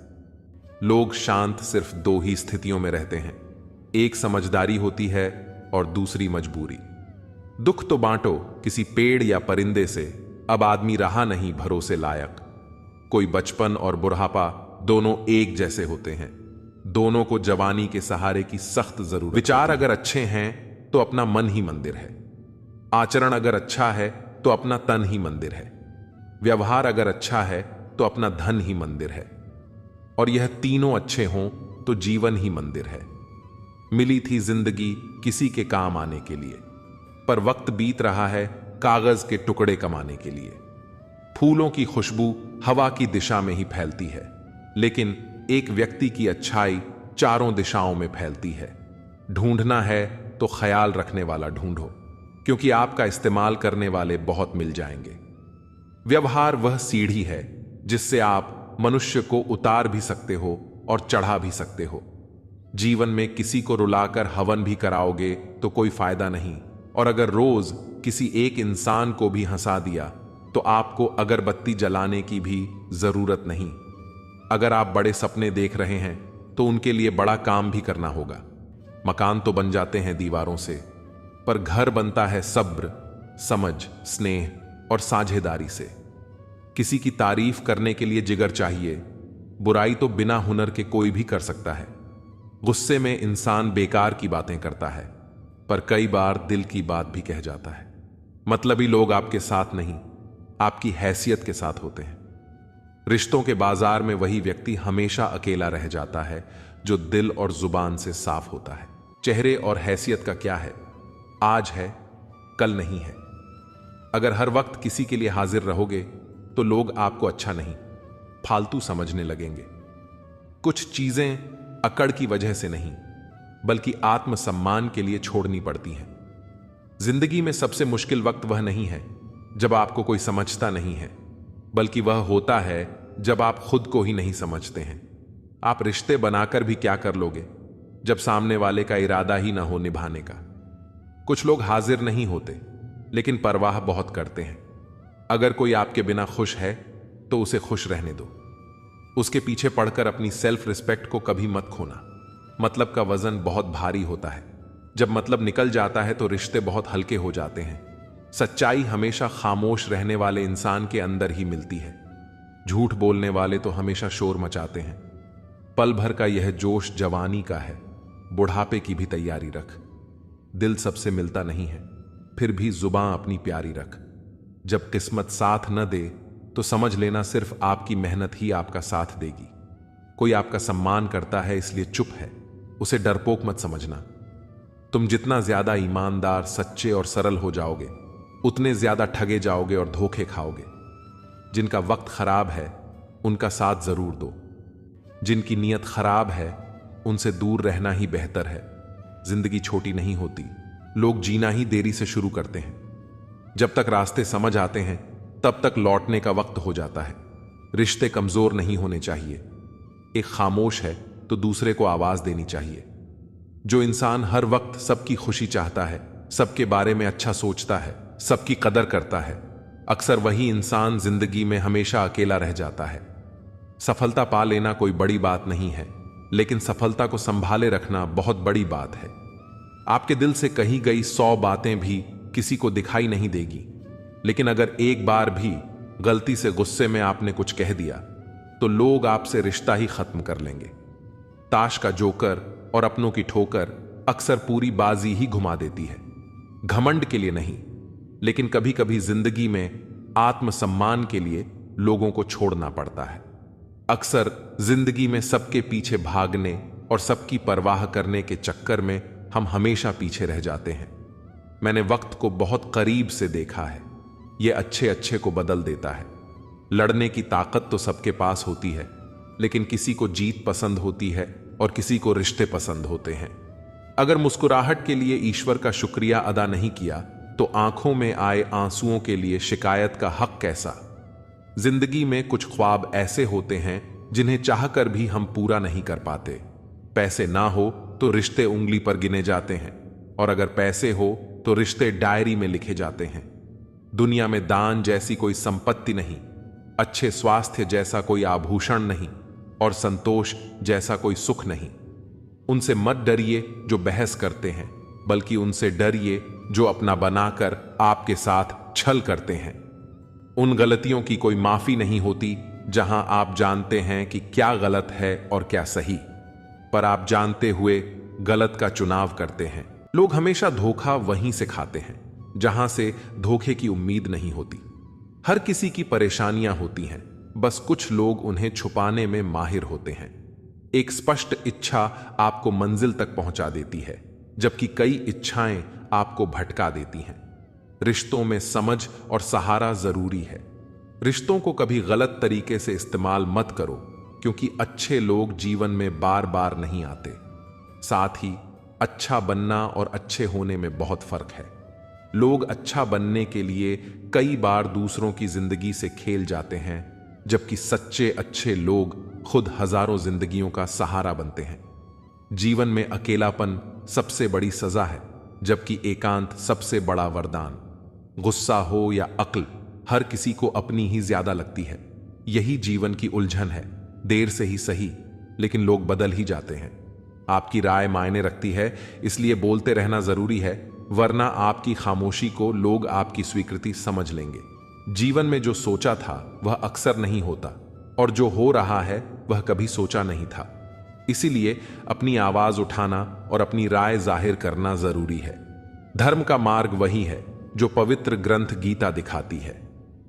लोग शांत सिर्फ दो ही स्थितियों में रहते हैं, एक समझदारी होती है और दूसरी मजबूरी। दुख तो बांटो किसी पेड़ या परिंदे से, अब आदमी रहा नहीं भरोसे लायक। कोई बचपन और बुढ़ापा दोनों एक जैसे होते हैं, दोनों को जवानी के सहारे की सख्त जरूरत। विचार अगर अच्छे हैं तो अपना मन ही मंदिर है, आचरण अगर अच्छा है तो अपना तन ही मंदिर है, व्यवहार अगर अच्छा है तो अपना धन ही मंदिर है, और यह तीनों अच्छे हों तो जीवन ही मंदिर है। मिली थी जिंदगी किसी के काम आने के लिए, पर वक्त बीत रहा है कागज के टुकड़े कमाने के लिए। फूलों की खुशबू हवा की दिशा में ही फैलती है, लेकिन एक व्यक्ति की अच्छाई चारों दिशाओं में फैलती है। ढूंढना है तो ख्याल रखने वाला ढूंढो, क्योंकि आपका इस्तेमाल करने वाले बहुत मिल जाएंगे। व्यवहार वह सीढ़ी है जिससे आप मनुष्य को उतार भी सकते हो और चढ़ा भी सकते हो। जीवन में किसी को रुलाकर हवन भी कराओगे तो कोई फायदा नहीं, और अगर रोज किसी एक इंसान को भी हंसा दिया तो आपको अगरबत्ती जलाने की भी जरूरत नहीं। अगर आप बड़े सपने देख रहे हैं तो उनके लिए बड़ा काम भी करना होगा। मकान तो बन जाते हैं दीवारों से, पर घर बनता है सब्र, समझ, स्नेह और साझेदारी से। किसी की तारीफ करने के लिए जिगर चाहिए, बुराई तो बिना हुनर के कोई भी कर सकता है। गुस्से में इंसान बेकार की बातें करता है, पर कई बार दिल की बात भी कह जाता है। मतलबी लोग आपके साथ नहीं, आपकी हैसियत के साथ होते हैं। रिश्तों के बाजार में वही व्यक्ति हमेशा अकेला रह जाता है जो दिल और जुबान से साफ होता है। चेहरे और हैसियत का क्या है, आज है कल नहीं है। अगर हर वक्त किसी के लिए हाजिर रहोगे तो लोग आपको अच्छा नहीं, फालतू समझने लगेंगे। कुछ चीजें अकड़ की वजह से नहीं, बल्कि आत्मसम्मान के लिए छोड़नी पड़ती हैं। जिंदगी में सबसे मुश्किल वक्त वह नहीं है जब आपको कोई समझता नहीं है, बल्कि वह होता है जब आप खुद को ही नहीं समझते हैं। आप रिश्ते बनाकर भी क्या कर लोगे जब सामने वाले का इरादा ही ना हो निभाने का। कुछ लोग हाजिर नहीं होते, लेकिन परवाह बहुत करते हैं। अगर कोई आपके बिना खुश है तो उसे खुश रहने दो। उसके पीछे पड़कर अपनी सेल्फ रिस्पेक्ट को कभी मत खोना। मतलब का वजन बहुत भारी होता है, जब मतलब निकल जाता है तो रिश्ते बहुत हल्के हो जाते हैं। सच्चाई हमेशा खामोश रहने वाले इंसान के अंदर ही मिलती है। झूठ बोलने वाले तो हमेशा शोर मचाते हैं। पल भर का यह जोश जवानी का है, बुढ़ापे की भी तैयारी रख। दिल सबसे मिलता नहीं है, फिर भी जुबान अपनी प्यारी रख। जब किस्मत साथ न दे तो समझ लेना सिर्फ आपकी मेहनत ही आपका साथ देगी। कोई आपका सम्मान करता है इसलिए चुप है, उसे डरपोक मत समझना। तुम जितना ज्यादा ईमानदार, सच्चे और सरल हो जाओगे, उतने ज्यादा ठगे जाओगे और धोखे खाओगे। जिनका वक्त खराब है उनका साथ जरूर दो, जिनकी नीयत खराब है उनसे दूर रहना ही बेहतर है। जिंदगी छोटी नहीं होती, लोग जीना ही देरी से शुरू करते हैं। जब तक रास्ते समझ आते हैं तब तक लौटने का वक्त हो जाता है। रिश्ते कमजोर नहीं होने चाहिए। एक खामोश है तो दूसरे को आवाज देनी चाहिए। जो इंसान हर वक्त सबकी खुशी चाहता है, सबके बारे में अच्छा सोचता है, सबकी कदर करता है, अक्सर वही इंसान जिंदगी में हमेशा अकेला रह जाता है। सफलता पा लेना कोई बड़ी बात नहीं है, लेकिन सफलता को संभाले रखना बहुत बड़ी बात है। आपके दिल से कही गई 100 बातें भी किसी को दिखाई नहीं देगी, लेकिन अगर एक बार भी गलती से गुस्से में आपने कुछ कह दिया तो लोग आपसे रिश्ता ही खत्म कर लेंगे। ताश का जोकर और अपनों की ठोकर अक्सर पूरी बाजी ही घुमा देती है। घमंड के लिए नहीं, लेकिन कभी कभी जिंदगी में आत्मसम्मान के लिए लोगों को छोड़ना पड़ता है। अक्सर जिंदगी में सबके पीछे भागने और सबकी परवाह करने के चक्कर में हम हमेशा पीछे रह जाते हैं। मैंने वक्त को बहुत करीब से देखा है। यह अच्छे अच्छे को बदल देता है। लड़ने की ताकत तो सबके पास होती है, लेकिन किसी को जीत पसंद होती है और किसी को रिश्ते पसंद होते हैं। अगर मुस्कुराहट के लिए ईश्वर का शुक्रिया अदा नहीं किया तो आंखों में आए आंसुओं के लिए शिकायत का हक कैसा। जिंदगी में कुछ ख्वाब ऐसे होते हैं जिन्हें चाहकर भी हम पूरा नहीं कर पाते। पैसे ना हो तो रिश्ते उंगली पर गिने जाते हैं, और अगर पैसे हो तो रिश्ते डायरी में लिखे जाते हैं। दुनिया में दान जैसी कोई संपत्ति नहीं, अच्छे स्वास्थ्य जैसा कोई आभूषण नहीं, और संतोष जैसा कोई सुख नहीं। उनसे मत डरिए जो बहस करते हैं, बल्कि उनसे डरिए जो अपना बनाकर आपके साथ छल करते हैं। उन गलतियों की कोई माफी नहीं होती जहां आप जानते हैं कि क्या गलत है और क्या सही, पर आप जानते हुए गलत का चुनाव करते हैं। लोग हमेशा धोखा वहीं से खाते हैं जहां से धोखे की उम्मीद नहीं होती। हर किसी की परेशानियां होती हैं, बस कुछ लोग उन्हें छुपाने में माहिर होते हैं। एक स्पष्ट इच्छा आपको मंजिल तक पहुंचा देती है, जबकि कई इच्छाएं आपको भटका देती हैं। रिश्तों में समझ और सहारा जरूरी है। रिश्तों को कभी गलत तरीके से इस्तेमाल मत करो, क्योंकि अच्छे लोग जीवन में बार बार नहीं आते। साथ ही अच्छा बनना और अच्छे होने में बहुत फर्क है। लोग अच्छा बनने के लिए कई बार दूसरों की जिंदगी से खेल जाते हैं, जबकि सच्चे अच्छे लोग खुद हजारों जिंदगियों का सहारा बनते हैं। जीवन में अकेलापन सबसे बड़ी सजा है, जबकि एकांत सबसे बड़ा वरदान। गुस्सा हो या अक्ल, हर किसी को अपनी ही ज्यादा लगती है। यही जीवन की उलझन है। देर से ही सही, लेकिन लोग बदल ही जाते हैं। आपकी राय मायने रखती है, इसलिए बोलते रहना जरूरी है, वरना आपकी खामोशी को लोग आपकी स्वीकृति समझ लेंगे। जीवन में जो सोचा था वह अक्सर नहीं होता, और जो हो रहा है वह कभी सोचा नहीं था। इसीलिए अपनी आवाज उठाना और अपनी राय जाहिर करना जरूरी है। धर्म का मार्ग वही है जो पवित्र ग्रंथ गीता दिखाती है,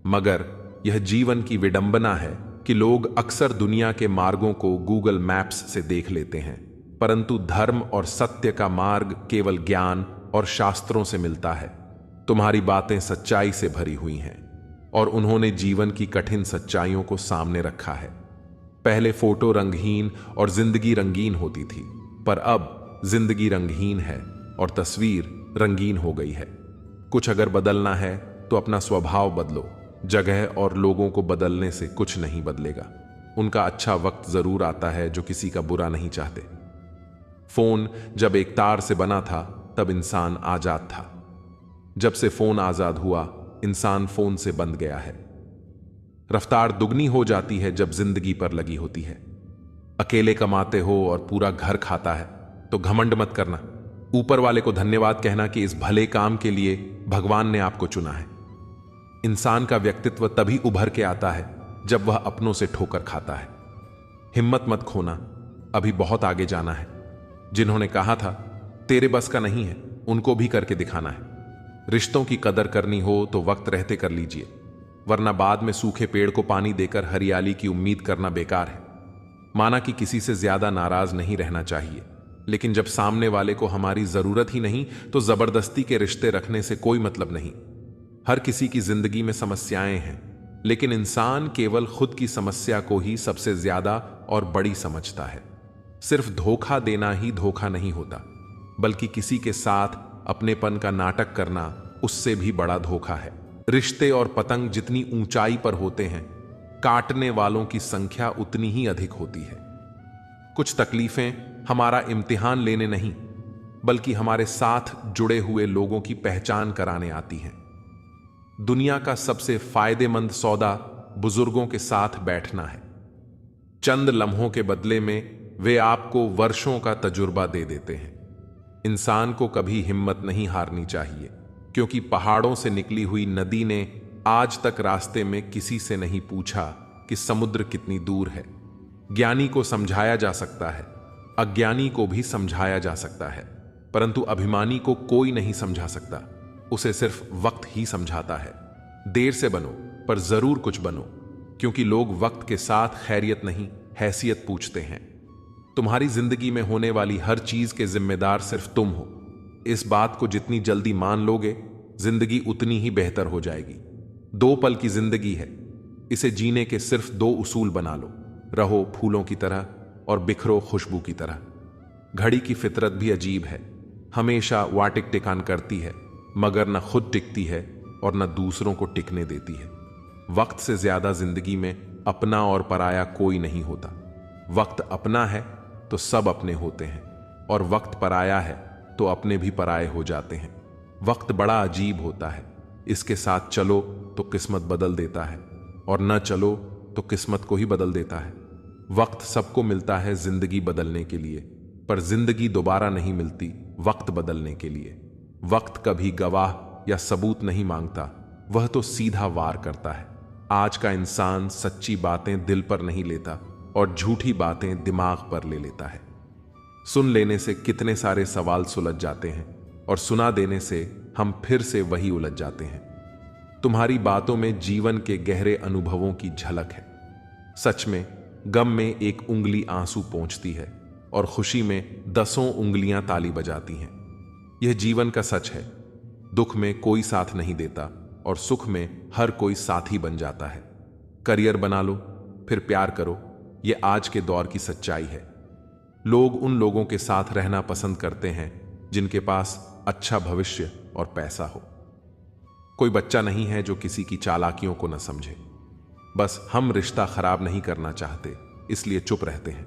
मगर यह जीवन की विडंबना है कि लोग अक्सर दुनिया के मार्गों को गूगल मैप्स से देख लेते हैं, परंतु धर्म और सत्य का मार्ग केवल ज्ञान और शास्त्रों से मिलता है। तुम्हारी बातें सच्चाई से भरी हुई हैं, और उन्होंने जीवन की कठिन सच्चाइयों को सामने रखा है। पहले फोटो रंगहीन और जिंदगी रंगीन होती थी, पर अब जिंदगी रंगहीन है और तस्वीर रंगीन हो गई है। कुछ अगर बदलना है तो अपना स्वभाव बदलो। जगह और लोगों को बदलने से कुछ नहीं बदलेगा। उनका अच्छा वक्त जरूर आता है जो किसी का बुरा नहीं चाहते। फोन जब एक तार से बना था तब इंसान आजाद था। जब से फोन आजाद हुआ, इंसान फोन से बंध गया है। रफ्तार दुगनी हो जाती है जब जिंदगी पर लगी होती है। अकेले कमाते हो और पूरा घर खाता है तो घमंड मत करना। ऊपर वाले को धन्यवाद कहना कि इस भले काम के लिए भगवान ने आपको चुना है। इंसान का व्यक्तित्व तभी उभर के आता है जब वह अपनों से ठोकर खाता है। हिम्मत मत खोना, अभी बहुत आगे जाना है। जिन्होंने कहा था तेरे बस का नहीं है, उनको भी करके दिखाना है। रिश्तों की कदर करनी हो तो वक्त रहते कर लीजिए, वरना बाद में सूखे पेड़ को पानी देकर हरियाली की उम्मीद करना बेकार है। माना कि किसी से ज्यादा नाराज नहीं रहना चाहिए, लेकिन जब सामने वाले को हमारी जरूरत ही नहीं तो जबरदस्ती के रिश्ते रखने से कोई मतलब नहीं। हर किसी की जिंदगी में समस्याएं हैं, लेकिन इंसान केवल खुद की समस्या को ही सबसे ज्यादा और बड़ी समझता है। सिर्फ धोखा देना ही धोखा नहीं होता, बल्कि किसी के साथ अपनेपन का नाटक करना उससे भी बड़ा धोखा है। रिश्ते और पतंग जितनी ऊंचाई पर होते हैं, काटने वालों की संख्या उतनी ही अधिक होती है। कुछ तकलीफें हमारा इम्तिहान लेने नहीं, बल्कि हमारे साथ जुड़े हुए लोगों की पहचान कराने आती हैं। दुनिया का सबसे फायदेमंद सौदा बुजुर्गों के साथ बैठना है। चंद लम्हों के बदले में वे आपको वर्षों का तजुर्बा दे देते हैं। इंसान को कभी हिम्मत नहीं हारनी चाहिए, क्योंकि पहाड़ों से निकली हुई नदी ने आज तक रास्ते में किसी से नहीं पूछा कि समुद्र कितनी दूर है। ज्ञानी को समझाया जा सकता है, अज्ञानी को भी समझाया जा सकता है, परंतु अभिमानी को कोई नहीं समझा सकता। उसे सिर्फ वक्त ही समझाता है। देर से बनो, पर जरूर कुछ बनो, क्योंकि लोग वक्त के साथ खैरियत नहीं, हैसियत पूछते हैं। तुम्हारी जिंदगी में होने वाली हर चीज के जिम्मेदार सिर्फ तुम हो। इस बात को जितनी जल्दी मान लोगे, जिंदगी उतनी ही बेहतर हो जाएगी। 2 पल की जिंदगी है, इसे जीने के सिर्फ 2 उसूल बना लो। रहो फूलों की तरह और बिखरो खुशबू की तरह। घड़ी की फितरत भी अजीब है, हमेशा वाटिक टिकान करती है, मगर न खुद टिकती है और न दूसरों को टिकने देती है। वक्त से ज्यादा जिंदगी में अपना और पराया कोई नहीं होता। वक्त अपना है तो सब अपने होते हैं, और वक्त पराया है तो अपने भी पराये हो जाते हैं। वक्त बड़ा अजीब होता है, इसके साथ चलो तो किस्मत बदल देता है, और न चलो तो किस्मत को ही बदल देता है। वक्त सबको मिलता है जिंदगी बदलने के लिए, पर जिंदगी दोबारा नहीं मिलती वक्त बदलने के लिए। वक्त कभी गवाह या सबूत नहीं मांगता, वह तो सीधा वार करता है। आज का इंसान सच्ची बातें दिल पर नहीं लेता और झूठी बातें दिमाग पर ले लेता है। सुन लेने से कितने सारे सवाल सुलझ जाते हैं, और सुना देने से हम फिर से वही उलझ जाते हैं। तुम्हारी बातों में जीवन के गहरे अनुभवों की झलक है। सच में गम में एक उंगली आंसू पोंछती है, और खुशी में 10 उंगलियां ताली बजाती हैं। यह जीवन का सच है। दुख में कोई साथ नहीं देता, और सुख में हर कोई साथी बन जाता है। करियर बना लो, फिर प्यार करो, यह आज के दौर की सच्चाई है। लोग उन लोगों के साथ रहना पसंद करते हैं जिनके पास अच्छा भविष्य और पैसा हो। कोई बच्चा नहीं है जो किसी की चालाकियों को न समझे। बस हम रिश्ता खराब नहीं करना चाहते, इसलिए चुप रहते हैं।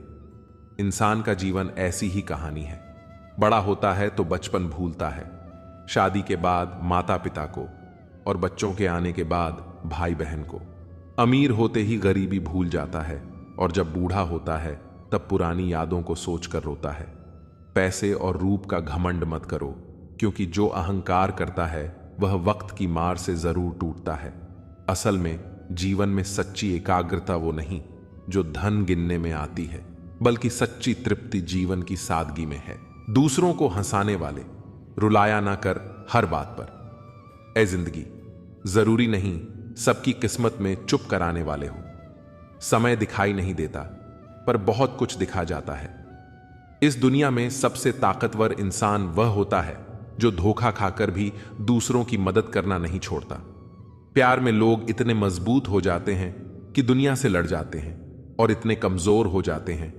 इंसान का जीवन ऐसी ही कहानी है। बड़ा होता है तो बचपन भूलता है, शादी के बाद माता पिता को, और बच्चों के आने के बाद भाई बहन को। अमीर होते ही गरीबी भूल जाता है, और जब बूढ़ा होता है तब पुरानी यादों को सोचकर रोता है। पैसे और रूप का घमंड मत करो, क्योंकि जो अहंकार करता है वह वक्त की मार से जरूर टूटता है। असल में जीवन में सच्ची एकाग्रता वो नहीं जो धन गिनने में आती है, बल्कि सच्ची तृप्ति जीवन की सादगी में है। दूसरों को हंसाने वाले, रुलाया ना कर हर बात पर। ए जिंदगी, जरूरी नहीं सबकी किस्मत में चुप कराने वाले हो। समय दिखाई नहीं देता, पर बहुत कुछ दिखा जाता है। इस दुनिया में सबसे ताकतवर इंसान वह होता है जो धोखा खाकर भी दूसरों की मदद करना नहीं छोड़ता। प्यार में लोग इतने मजबूत हो जाते हैं कि दुनिया से लड़ जाते हैं, और इतने कमजोर हो जाते हैं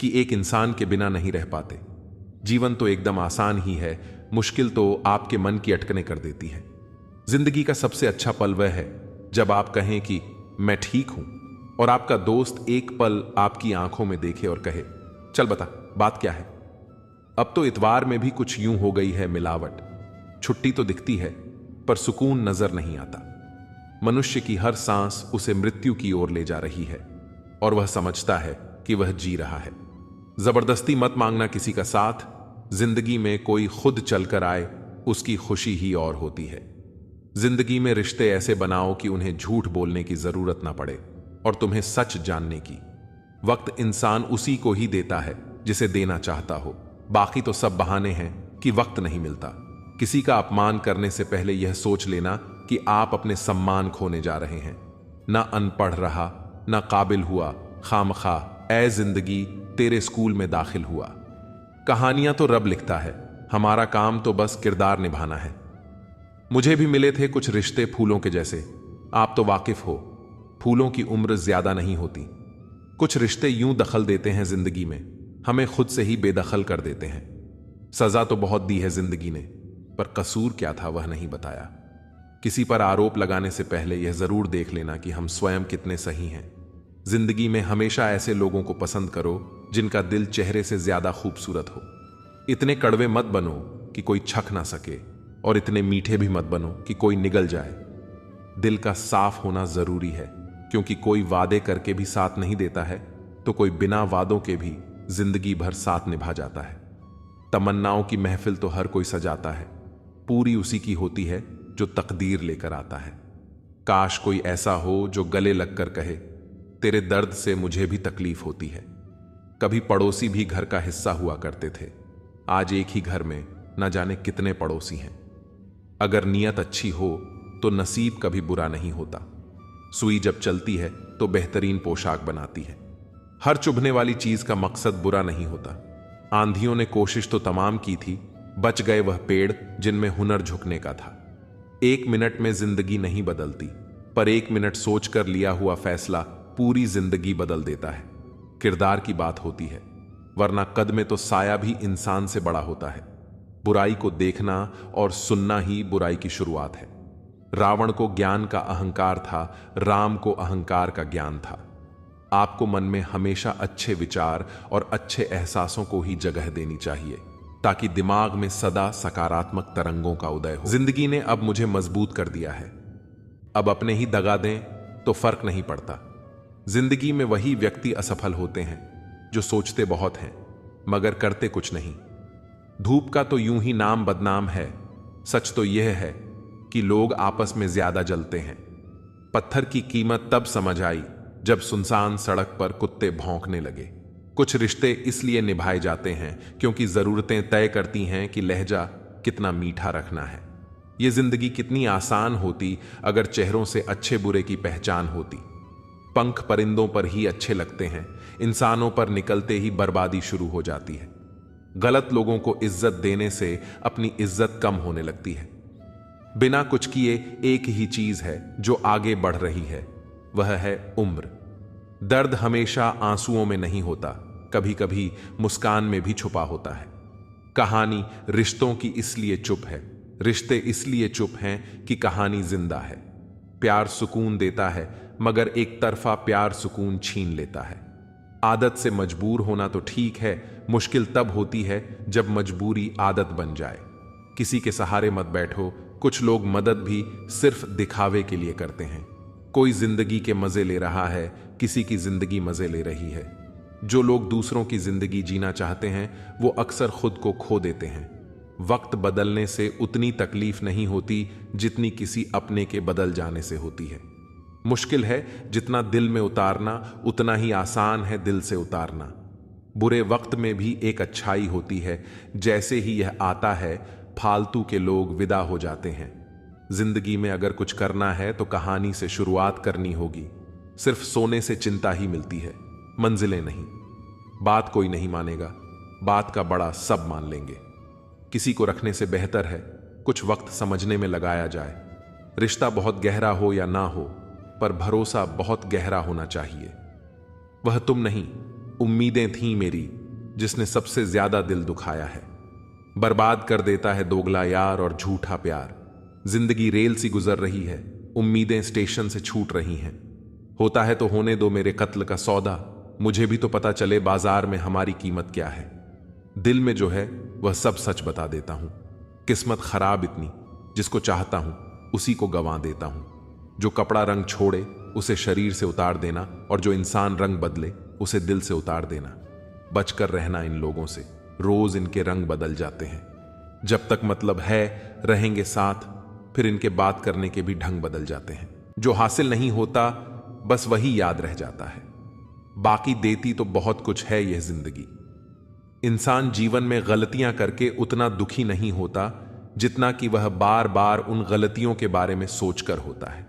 कि एक इंसान के बिना नहीं रह पाते। जीवन तो एकदम आसान ही है, मुश्किल तो आपके मन की अटकनें कर देती है। जिंदगी का सबसे अच्छा पल वह है जब आप कहें कि मैं ठीक हूं, और आपका दोस्त एक पल आपकी आंखों में देखे और कहे, चल बता बात क्या है। अब तो इतवार में भी कुछ यूं हो गई है मिलावट। छुट्टी तो दिखती है, पर सुकून नजर नहीं आता। मनुष्य की हर सांस उसे मृत्यु की ओर ले जा रही है, और वह समझता है कि वह जी रहा है। जबरदस्ती मत मांगना किसी का साथ। जिंदगी में कोई खुद चलकर आए, उसकी खुशी ही और होती है। जिंदगी में रिश्ते ऐसे बनाओ कि उन्हें झूठ बोलने की जरूरत ना पड़े, और तुम्हें सच जानने की। वक्त इंसान उसी को ही देता है जिसे देना चाहता हो। बाकी तो सब बहाने हैं कि वक्त नहीं मिलता। किसी का अपमान करने से पहले यह सोच लेना कि आप अपने सम्मान खोने जा रहे हैं। ना अनपढ़ रहा, ना काबिल हुआ, खामखा ए जिंदगी तेरे स्कूल में दाखिल हुआ। कहानियां तो रब लिखता है, हमारा काम तो बस किरदार निभाना है। मुझे भी मिले थे कुछ रिश्ते फूलों के जैसे। आप तो वाकिफ हो, फूलों की उम्र ज्यादा नहीं होती। कुछ रिश्ते यूं दखल देते हैं जिंदगी में, हमें खुद से ही बेदखल कर देते हैं। सजा तो बहुत दी है जिंदगी ने, पर कसूर क्या था वह नहीं बताया। किसी पर आरोप लगाने से पहले यह जरूर देख लेना कि हम स्वयं कितने सही हैं। जिंदगी में हमेशा ऐसे लोगों को पसंद करो जिनका दिल चेहरे से ज्यादा खूबसूरत हो। इतने कड़वे मत बनो कि कोई छक ना सके, और इतने मीठे भी मत बनो कि कोई निगल जाए। दिल का साफ होना जरूरी है, क्योंकि कोई वादे करके भी साथ नहीं देता है, तो कोई बिना वादों के भी जिंदगी भर साथ निभा जाता है। तमन्नाओं की महफिल तो हर कोई सजाता है, पूरी उसी की होती है जो तकदीर लेकर आता है। काश कोई ऐसा हो जो गले लगकर कहे, तेरे दर्द से मुझे भी तकलीफ होती है। कभी पड़ोसी भी घर का हिस्सा हुआ करते थे, आज एक ही घर में न जाने कितने पड़ोसी हैं। अगर नीयत अच्छी हो तो नसीब कभी बुरा नहीं होता। सुई जब चलती है तो बेहतरीन पोशाक बनाती है। हर चुभने वाली चीज का मकसद बुरा नहीं होता। आंधियों ने कोशिश तो तमाम की थी, बच गए वह पेड़ जिनमें हुनर झुकने का था। 1 मिनट में जिंदगी नहीं बदलती, पर 1 मिनट सोचकर लिया हुआ फैसला पूरी जिंदगी बदल देता है। किरदार की बात होती है, वरना कद में तो साया भी इंसान से बड़ा होता है। बुराई को देखना और सुनना ही बुराई की शुरुआत है। रावण को ज्ञान का अहंकार था, राम को अहंकार का ज्ञान था। आपको मन में हमेशा अच्छे विचार और अच्छे एहसासों को ही जगह देनी चाहिए, ताकि दिमाग में सदा सकारात्मक तरंगों का उदय हो। जिंदगी ने अब मुझे मजबूत कर दिया है। अब अपने ही दगा दें तो फर्क नहीं पड़ता। जिंदगी में वही व्यक्ति असफल होते हैं जो सोचते बहुत हैं मगर करते कुछ नहीं। धूप का तो यूं ही नाम बदनाम है, सच तो यह है कि लोग आपस में ज्यादा जलते हैं। पत्थर की कीमत तब समझ आई जब सुनसान सड़क पर कुत्ते भौंकने लगे। कुछ रिश्ते इसलिए निभाए जाते हैं क्योंकि जरूरतें तय करती हैं कि लहजा कितना मीठा रखना है। यह जिंदगी कितनी आसान होती अगर चेहरों से अच्छे बुरे की पहचान होती। पंख परिंदों पर ही अच्छे लगते हैं, इंसानों पर निकलते ही बर्बादी शुरू हो जाती है। गलत लोगों को इज्जत देने से अपनी इज्जत कम होने लगती है। बिना कुछ किए एक ही चीज है जो आगे बढ़ रही है, वह है उम्र। दर्द हमेशा आंसुओं में नहीं होता, कभी कभी मुस्कान में भी छुपा होता है। कहानी रिश्तों की इसलिए चुप है, रिश्ते इसलिए चुप हैं कि कहानी जिंदा है। प्यार सुकून देता है मगर एक तरफा प्यार सुकून छीन लेता है। आदत से मजबूर होना तो ठीक है, मुश्किल तब होती है जब मजबूरी आदत बन जाए। किसी के सहारे मत बैठो, कुछ लोग मदद भी सिर्फ दिखावे के लिए करते हैं। कोई जिंदगी के मजे ले रहा है, किसी की जिंदगी मजे ले रही है। जो लोग दूसरों की जिंदगी जीना चाहते हैं वो अक्सर खुद को खो देते हैं। वक्त बदलने से उतनी तकलीफ नहीं होती जितनी किसी अपने के बदल जाने से होती है। मुश्किल है जितना दिल में उतारना, उतना ही आसान है दिल से उतारना। बुरे वक्त में भी एक अच्छाई होती है, जैसे ही यह आता है फालतू के लोग विदा हो जाते हैं। जिंदगी में अगर कुछ करना है तो कहानी से शुरुआत करनी होगी। सिर्फ सोने से चिंता ही मिलती है, मंजिलें नहीं। बात कोई नहीं मानेगा, बात का बड़ा सब मान लेंगे। किसी को रखने से बेहतर है कुछ वक्त समझने में लगाया जाए। रिश्ता बहुत गहरा हो या ना हो, पर भरोसा बहुत गहरा होना चाहिए। वह तुम नहीं, उम्मीदें थीं मेरी, जिसने सबसे ज्यादा दिल दुखाया है। बर्बाद कर देता है दोगला यार और झूठा प्यार। जिंदगी रेल सी गुजर रही है, उम्मीदें स्टेशन से छूट रही हैं। होता है तो होने दो मेरे कत्ल का सौदा, मुझे भी तो पता चले बाजार में हमारी कीमत क्या है। दिल में जो है वह सब सच बता देता हूं। किस्मत खराब इतनी, जिसको चाहता हूं उसी को गंवा देता हूं। जो कपड़ा रंग छोड़े उसे शरीर से उतार देना, और जो इंसान रंग बदले उसे दिल से उतार देना। बचकर रहना इन लोगों से, रोज इनके रंग बदल जाते हैं। जब तक मतलब है रहेंगे साथ, फिर इनके बात करने के भी ढंग बदल जाते हैं। जो हासिल नहीं होता बस वही याद रह जाता है। बाकी देती तो बहुत कुछ है यह जिंदगी। इंसान जीवन में गलतियां करके उतना दुखी नहीं होता जितना कि वह बार बार उन गलतियों के बारे में सोचकर होता है।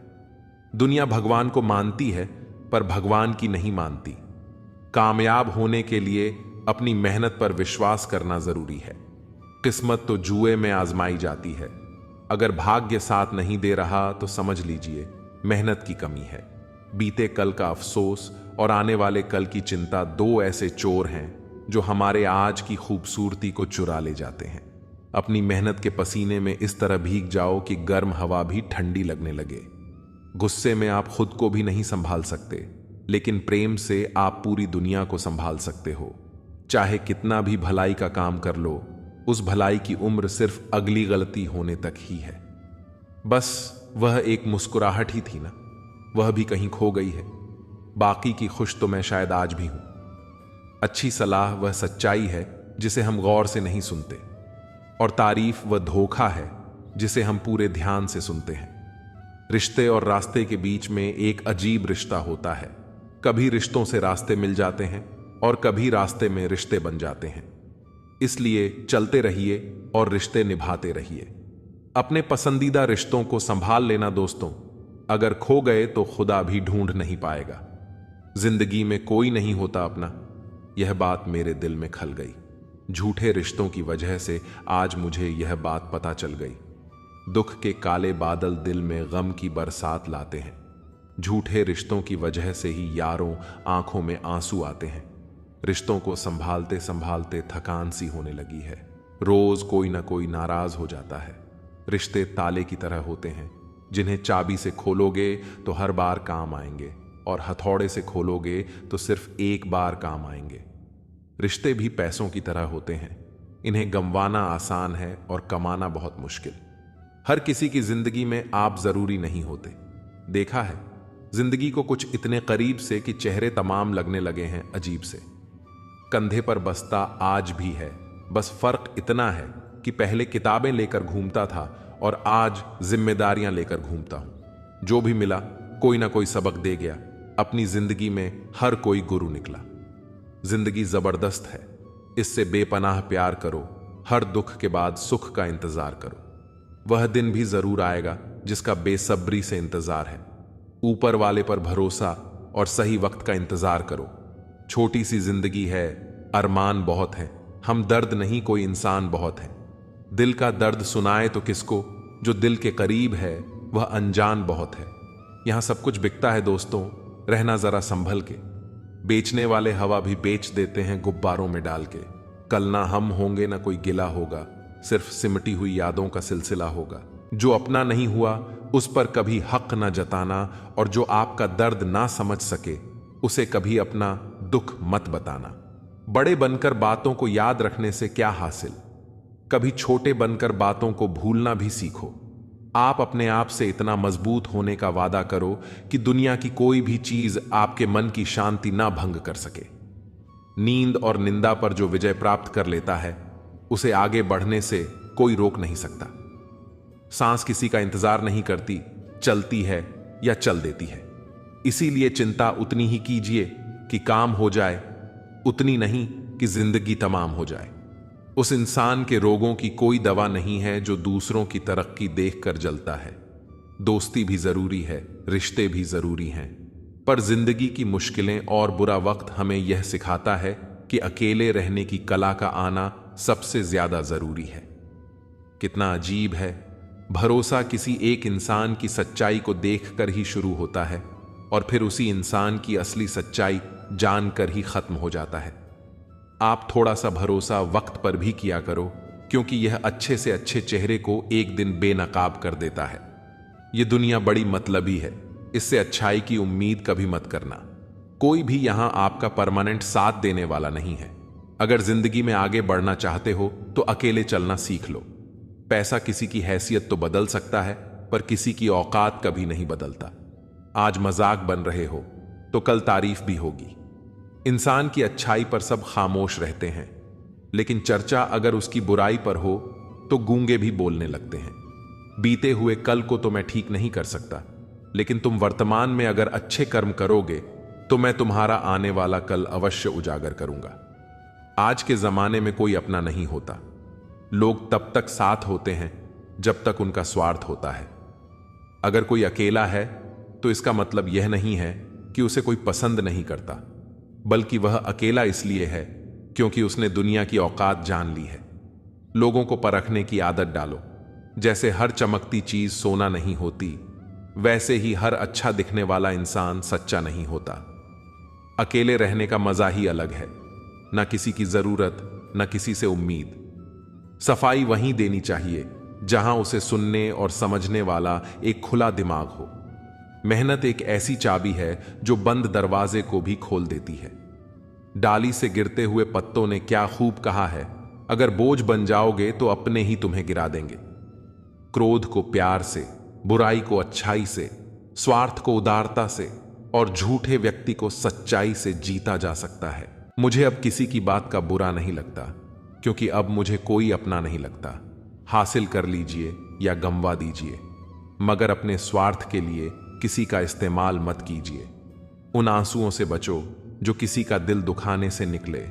दुनिया भगवान को मानती है पर भगवान की नहीं मानती। कामयाब होने के लिए अपनी मेहनत पर विश्वास करना जरूरी है। किस्मत तो जुए में आजमाई जाती है। अगर भाग्य साथ नहीं दे रहा तो समझ लीजिए मेहनत की कमी है। बीते कल का अफसोस और आने वाले कल की चिंता दो ऐसे चोर हैं जो हमारे आज की खूबसूरती को चुरा ले जाते हैं। अपनी मेहनत के पसीने में इस तरह भीग जाओ कि गर्म हवा भी ठंडी लगने लगे। गुस्से में आप खुद को भी नहीं संभाल सकते, लेकिन प्रेम से आप पूरी दुनिया को संभाल सकते हो। चाहे कितना भी भलाई का काम कर लो, उस भलाई की उम्र सिर्फ अगली गलती होने तक ही है। बस वह एक मुस्कुराहट ही थी ना, वह भी कहीं खो गई है। बाकी की खुश तो मैं शायद आज भी हूं। अच्छी सलाह वह सच्चाई है जिसे हम गौर से नहीं सुनते, और तारीफ वह धोखा है जिसे हम पूरे ध्यान से सुनते हैं। रिश्ते और रास्ते के बीच में एक अजीब रिश्ता होता है। कभी रिश्तों से रास्ते मिल जाते हैं और कभी रास्ते में रिश्ते बन जाते हैं। इसलिए चलते रहिए और रिश्ते निभाते रहिए। अपने पसंदीदा रिश्तों को संभाल लेना दोस्तों, अगर खो गए तो खुदा भी ढूंढ नहीं पाएगा। जिंदगी में कोई नहीं होता अपना, यह बात मेरे दिल में खल गई। झूठे रिश्तों की वजह से आज मुझे यह बात पता चल गई। दुख के काले बादल दिल में गम की बरसात लाते हैं। झूठे रिश्तों की वजह से ही यारों आंखों में आंसू आते हैं। रिश्तों को संभालते संभालते थकान सी होने लगी है। रोज कोई ना कोई नाराज हो जाता है। रिश्ते ताले की तरह होते हैं, जिन्हें चाबी से खोलोगे तो हर बार काम आएंगे और हथौड़े से खोलोगे तो सिर्फ एक बार काम आएंगे। रिश्ते भी पैसों की तरह होते हैं, इन्हें गंवाना आसान है और कमाना बहुत मुश्किल। हर किसी की जिंदगी में आप जरूरी नहीं होते। देखा है जिंदगी को कुछ इतने करीब से कि चेहरे तमाम लगने लगे हैं अजीब से। कंधे पर बस्ता आज भी है, बस फर्क इतना है कि पहले किताबें लेकर घूमता था और आज जिम्मेदारियां लेकर घूमता हूं। जो भी मिला कोई ना कोई सबक दे गया। अपनी जिंदगी में हर कोई गुरु निकला। जिंदगी जबरदस्त है, इससे बेपनाह प्यार करो। हर दुख के बाद सुख का इंतजार करो। वह दिन भी जरूर आएगा जिसका बेसब्री से इंतजार है। ऊपर वाले पर भरोसा और सही वक्त का इंतजार करो। छोटी सी जिंदगी है, अरमान बहुत है, हम दर्द नहीं कोई इंसान बहुत है। दिल का दर्द सुनाए तो किसको, जो दिल के करीब है वह अनजान बहुत है। यहां सब कुछ बिकता है दोस्तों, रहना जरा संभल के। बेचने वाले हवा भी बेच देते हैं गुब्बारों में डाल के। कल ना हम होंगे ना कोई गिला होगा, सिर्फ सिमटी हुई यादों का सिलसिला होगा। जो अपना नहीं हुआ उस पर कभी हक ना जताना, और जो आपका दर्द ना समझ सके उसे कभी अपना दुख मत बताना। बड़े बनकर बातों को याद रखने से क्या हासिल, कभी छोटे बनकर बातों को भूलना भी सीखो। आप अपने आप से इतना मजबूत होने का वादा करो कि दुनिया की कोई भी चीज आपके मन की शांति ना भंग कर सके। नींद और निंदा पर जो विजय प्राप्त कर लेता है उसे आगे बढ़ने से कोई रोक नहीं सकता। सांस किसी का इंतजार नहीं करती, चलती है या चल देती है। इसीलिए चिंता उतनी ही कीजिए कि काम हो जाए, उतनी नहीं कि जिंदगी तमाम हो जाए। उस इंसान के रोगों की कोई दवा नहीं है जो दूसरों की तरक्की देखकर जलता है। दोस्ती भी जरूरी है, रिश्ते भी जरूरी हैं, पर जिंदगी की मुश्किलें और बुरा वक्त हमें यह सिखाता है कि अकेले रहने की कला का आना सबसे ज्यादा जरूरी है। कितना अजीब है, भरोसा किसी एक इंसान की सच्चाई को देखकर ही शुरू होता है और फिर उसी इंसान की असली सच्चाई जानकर ही खत्म हो जाता है। आप थोड़ा सा भरोसा वक्त पर भी किया करो, क्योंकि यह अच्छे से अच्छे चेहरे को एक दिन बेनकाब कर देता है। यह दुनिया बड़ी मतलबी है, इससे अच्छाई की उम्मीद कभी मत करना। कोई भी यहां आपका परमानेंट साथ देने वाला नहीं है। अगर जिंदगी में आगे बढ़ना चाहते हो तो अकेले चलना सीख लो। पैसा किसी की हैसियत तो बदल सकता है, पर किसी की औकात कभी नहीं बदलता। आज मजाक बन रहे हो तो कल तारीफ भी होगी। इंसान की अच्छाई पर सब खामोश रहते हैं, लेकिन चर्चा अगर उसकी बुराई पर हो तो गूंगे भी बोलने लगते हैं। बीते हुए कल को तो मैं ठीक नहीं कर सकता, लेकिन तुम वर्तमान में अगर अच्छे कर्म करोगे तो मैं तुम्हारा आने वाला कल अवश्य उजागर करूंगा। आज के जमाने में कोई अपना नहीं होता। लोग तब तक साथ होते हैं जब तक उनका स्वार्थ होता है। अगर कोई अकेला है तो इसका मतलब यह नहीं है कि उसे कोई पसंद नहीं करता, बल्कि वह अकेला इसलिए है क्योंकि उसने दुनिया की औकात जान ली है। लोगों को परखने की आदत डालो। जैसे हर चमकती चीज सोना नहीं होती, वैसे ही हर अच्छा दिखने वाला इंसान सच्चा नहीं होता। अकेले रहने का मजा ही अलग है, ना किसी की जरूरत, ना किसी से उम्मीद। सफाई वहीं देनी चाहिए जहां उसे सुनने और समझने वाला एक खुला दिमाग हो। मेहनत एक ऐसी चाबी है जो बंद दरवाजे को भी खोल देती है। डाली से गिरते हुए पत्तों ने क्या खूब कहा है, अगर बोझ बन जाओगे तो अपने ही तुम्हें गिरा देंगे। क्रोध को प्यार से, बुराई को अच्छाई से, स्वार्थ को उदारता से और झूठे व्यक्ति को सच्चाई से जीता जा सकता है। मुझे अब किसी की बात का बुरा नहीं लगता, क्योंकि अब मुझे कोई अपना नहीं लगता। हासिल कर लीजिए या गंवा दीजिए, मगर अपने स्वार्थ के लिए किसी का इस्तेमाल मत कीजिए। उन आंसुओं से बचो जो किसी का दिल दुखाने से निकले,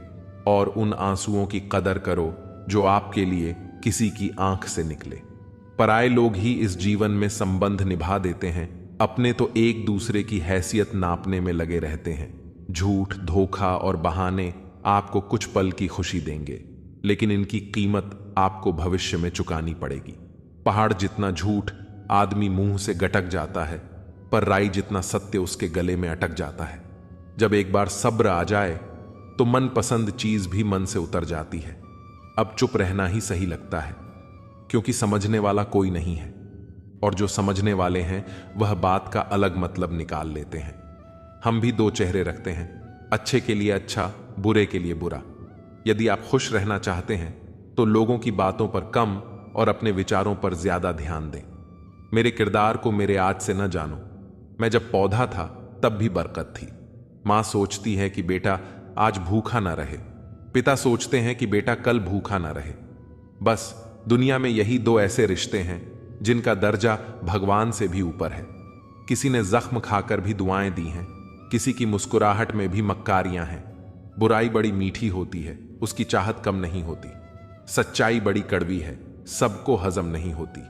और उन आंसुओं की कदर करो जो आपके लिए किसी की आंख से निकले। पराये लोग ही इस जीवन में संबंध निभा देते हैं, अपने तो एक दूसरे की हैसियत नापने में लगे रहते हैं। झूठ, धोखा और बहाने आपको कुछ पल की खुशी देंगे, लेकिन इनकी कीमत आपको भविष्य में चुकानी पड़ेगी। पहाड़ जितना झूठ आदमी मुंह से गटक जाता है, पर राई जितना सत्य उसके गले में अटक जाता है। जब एक बार सब्र आ जाए तो मनपसंद चीज भी मन से उतर जाती है। अब चुप रहना ही सही लगता है, क्योंकि समझने वाला कोई नहीं है, और जो समझने वाले हैं वह बात का अलग मतलब निकाल लेते हैं। हम भी दो चेहरे रखते हैं, अच्छे के लिए अच्छा, बुरे के लिए बुरा। यदि आप खुश रहना चाहते हैं तो लोगों की बातों पर कम और अपने विचारों पर ज्यादा ध्यान दें। मेरे किरदार को मेरे आज से न जानो। मैं जब पौधा था तब भी बरकत थी। मां सोचती है कि बेटा आज भूखा ना रहे, पिता सोचते हैं कि बेटा कल भूखा ना रहे। बस दुनिया में यही दो ऐसे रिश्ते हैं जिनका दर्जा भगवान से भी ऊपर है। किसी ने जख्म खाकर भी दुआएं दी हैं, किसी की मुस्कुराहट में भी मक्कारियां हैं। बुराई बड़ी मीठी होती है, उसकी चाहत कम नहीं होती। सच्चाई बड़ी कड़वी है, सबको हजम नहीं होती।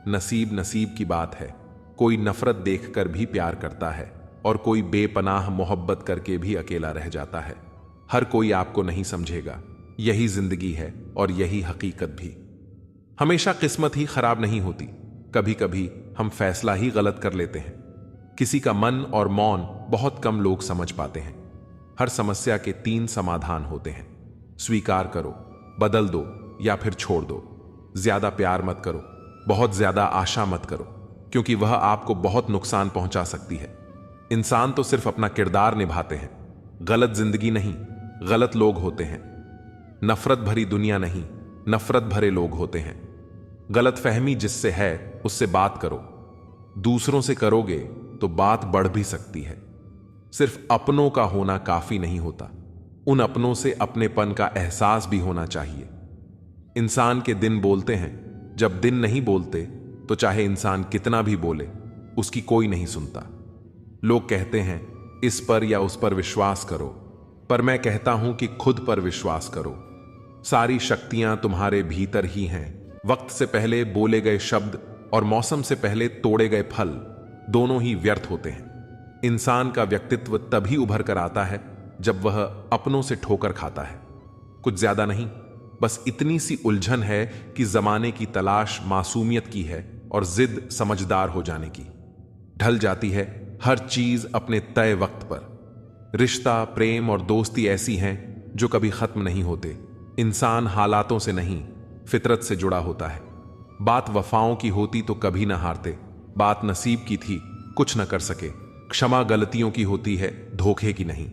नसीब नसीब की बात है। कोई नफरत देखकर भी प्यार करता है और कोई बेपनाह मोहब्बत करके भी अकेला रह जाता है। हर कोई आपको नहीं समझेगा, यही जिंदगी है और यही हकीकत भी। हमेशा किस्मत ही खराब नहीं होती, कभी कभी हम फैसला ही गलत कर लेते हैं। किसी का मन और मौन बहुत कम लोग समझ पाते हैं। हर समस्या के 3 समाधान होते हैं। स्वीकार करो, बदल दो या फिर छोड़ दो। ज्यादा प्यार मत करो, बहुत ज्यादा आशा मत करो, क्योंकि वह आपको बहुत नुकसान पहुंचा सकती है। इंसान तो सिर्फ अपना किरदार निभाते हैं, गलत जिंदगी नहीं, गलत लोग होते हैं। नफरत भरी दुनिया नहीं, नफरत भरे लोग होते हैं। गलत फहमी जिससे है उससे बात करो। दूसरों से करोगे तो बात बढ़ भी सकती है। सिर्फ अपनों का होना काफी नहीं होता, उन अपनों से अपनेपन का एहसास भी होना चाहिए। इंसान के दिन बोलते हैं, जब दिन नहीं बोलते तो चाहे इंसान कितना भी बोले उसकी कोई नहीं सुनता। लोग कहते हैं इस पर या उस पर विश्वास करो, पर मैं कहता हूं कि खुद पर विश्वास करो। सारी शक्तियां तुम्हारे भीतर ही हैं। वक्त से पहले बोले गए शब्द और मौसम से पहले तोड़े गए फल दोनों ही व्यर्थ होते हैं। इंसान का व्यक्तित्व तभी उभर कर आता है जब वह अपनों से ठोकर खाता है। कुछ ज्यादा नहीं, बस इतनी सी उलझन है कि जमाने की तलाश मासूमियत की है और जिद समझदार हो जाने की। ढल जाती है हर चीज अपने तय वक्त पर। रिश्ता, प्रेम और दोस्ती ऐसी हैं जो कभी खत्म नहीं होते। इंसान हालातों से नहीं, फितरत से जुड़ा होता है। बात वफाओं की होती तो कभी ना हारते। बात नसीब की थी, कुछ न कर सके। क्षमा गलतियों की होती है, धोखे की नहीं।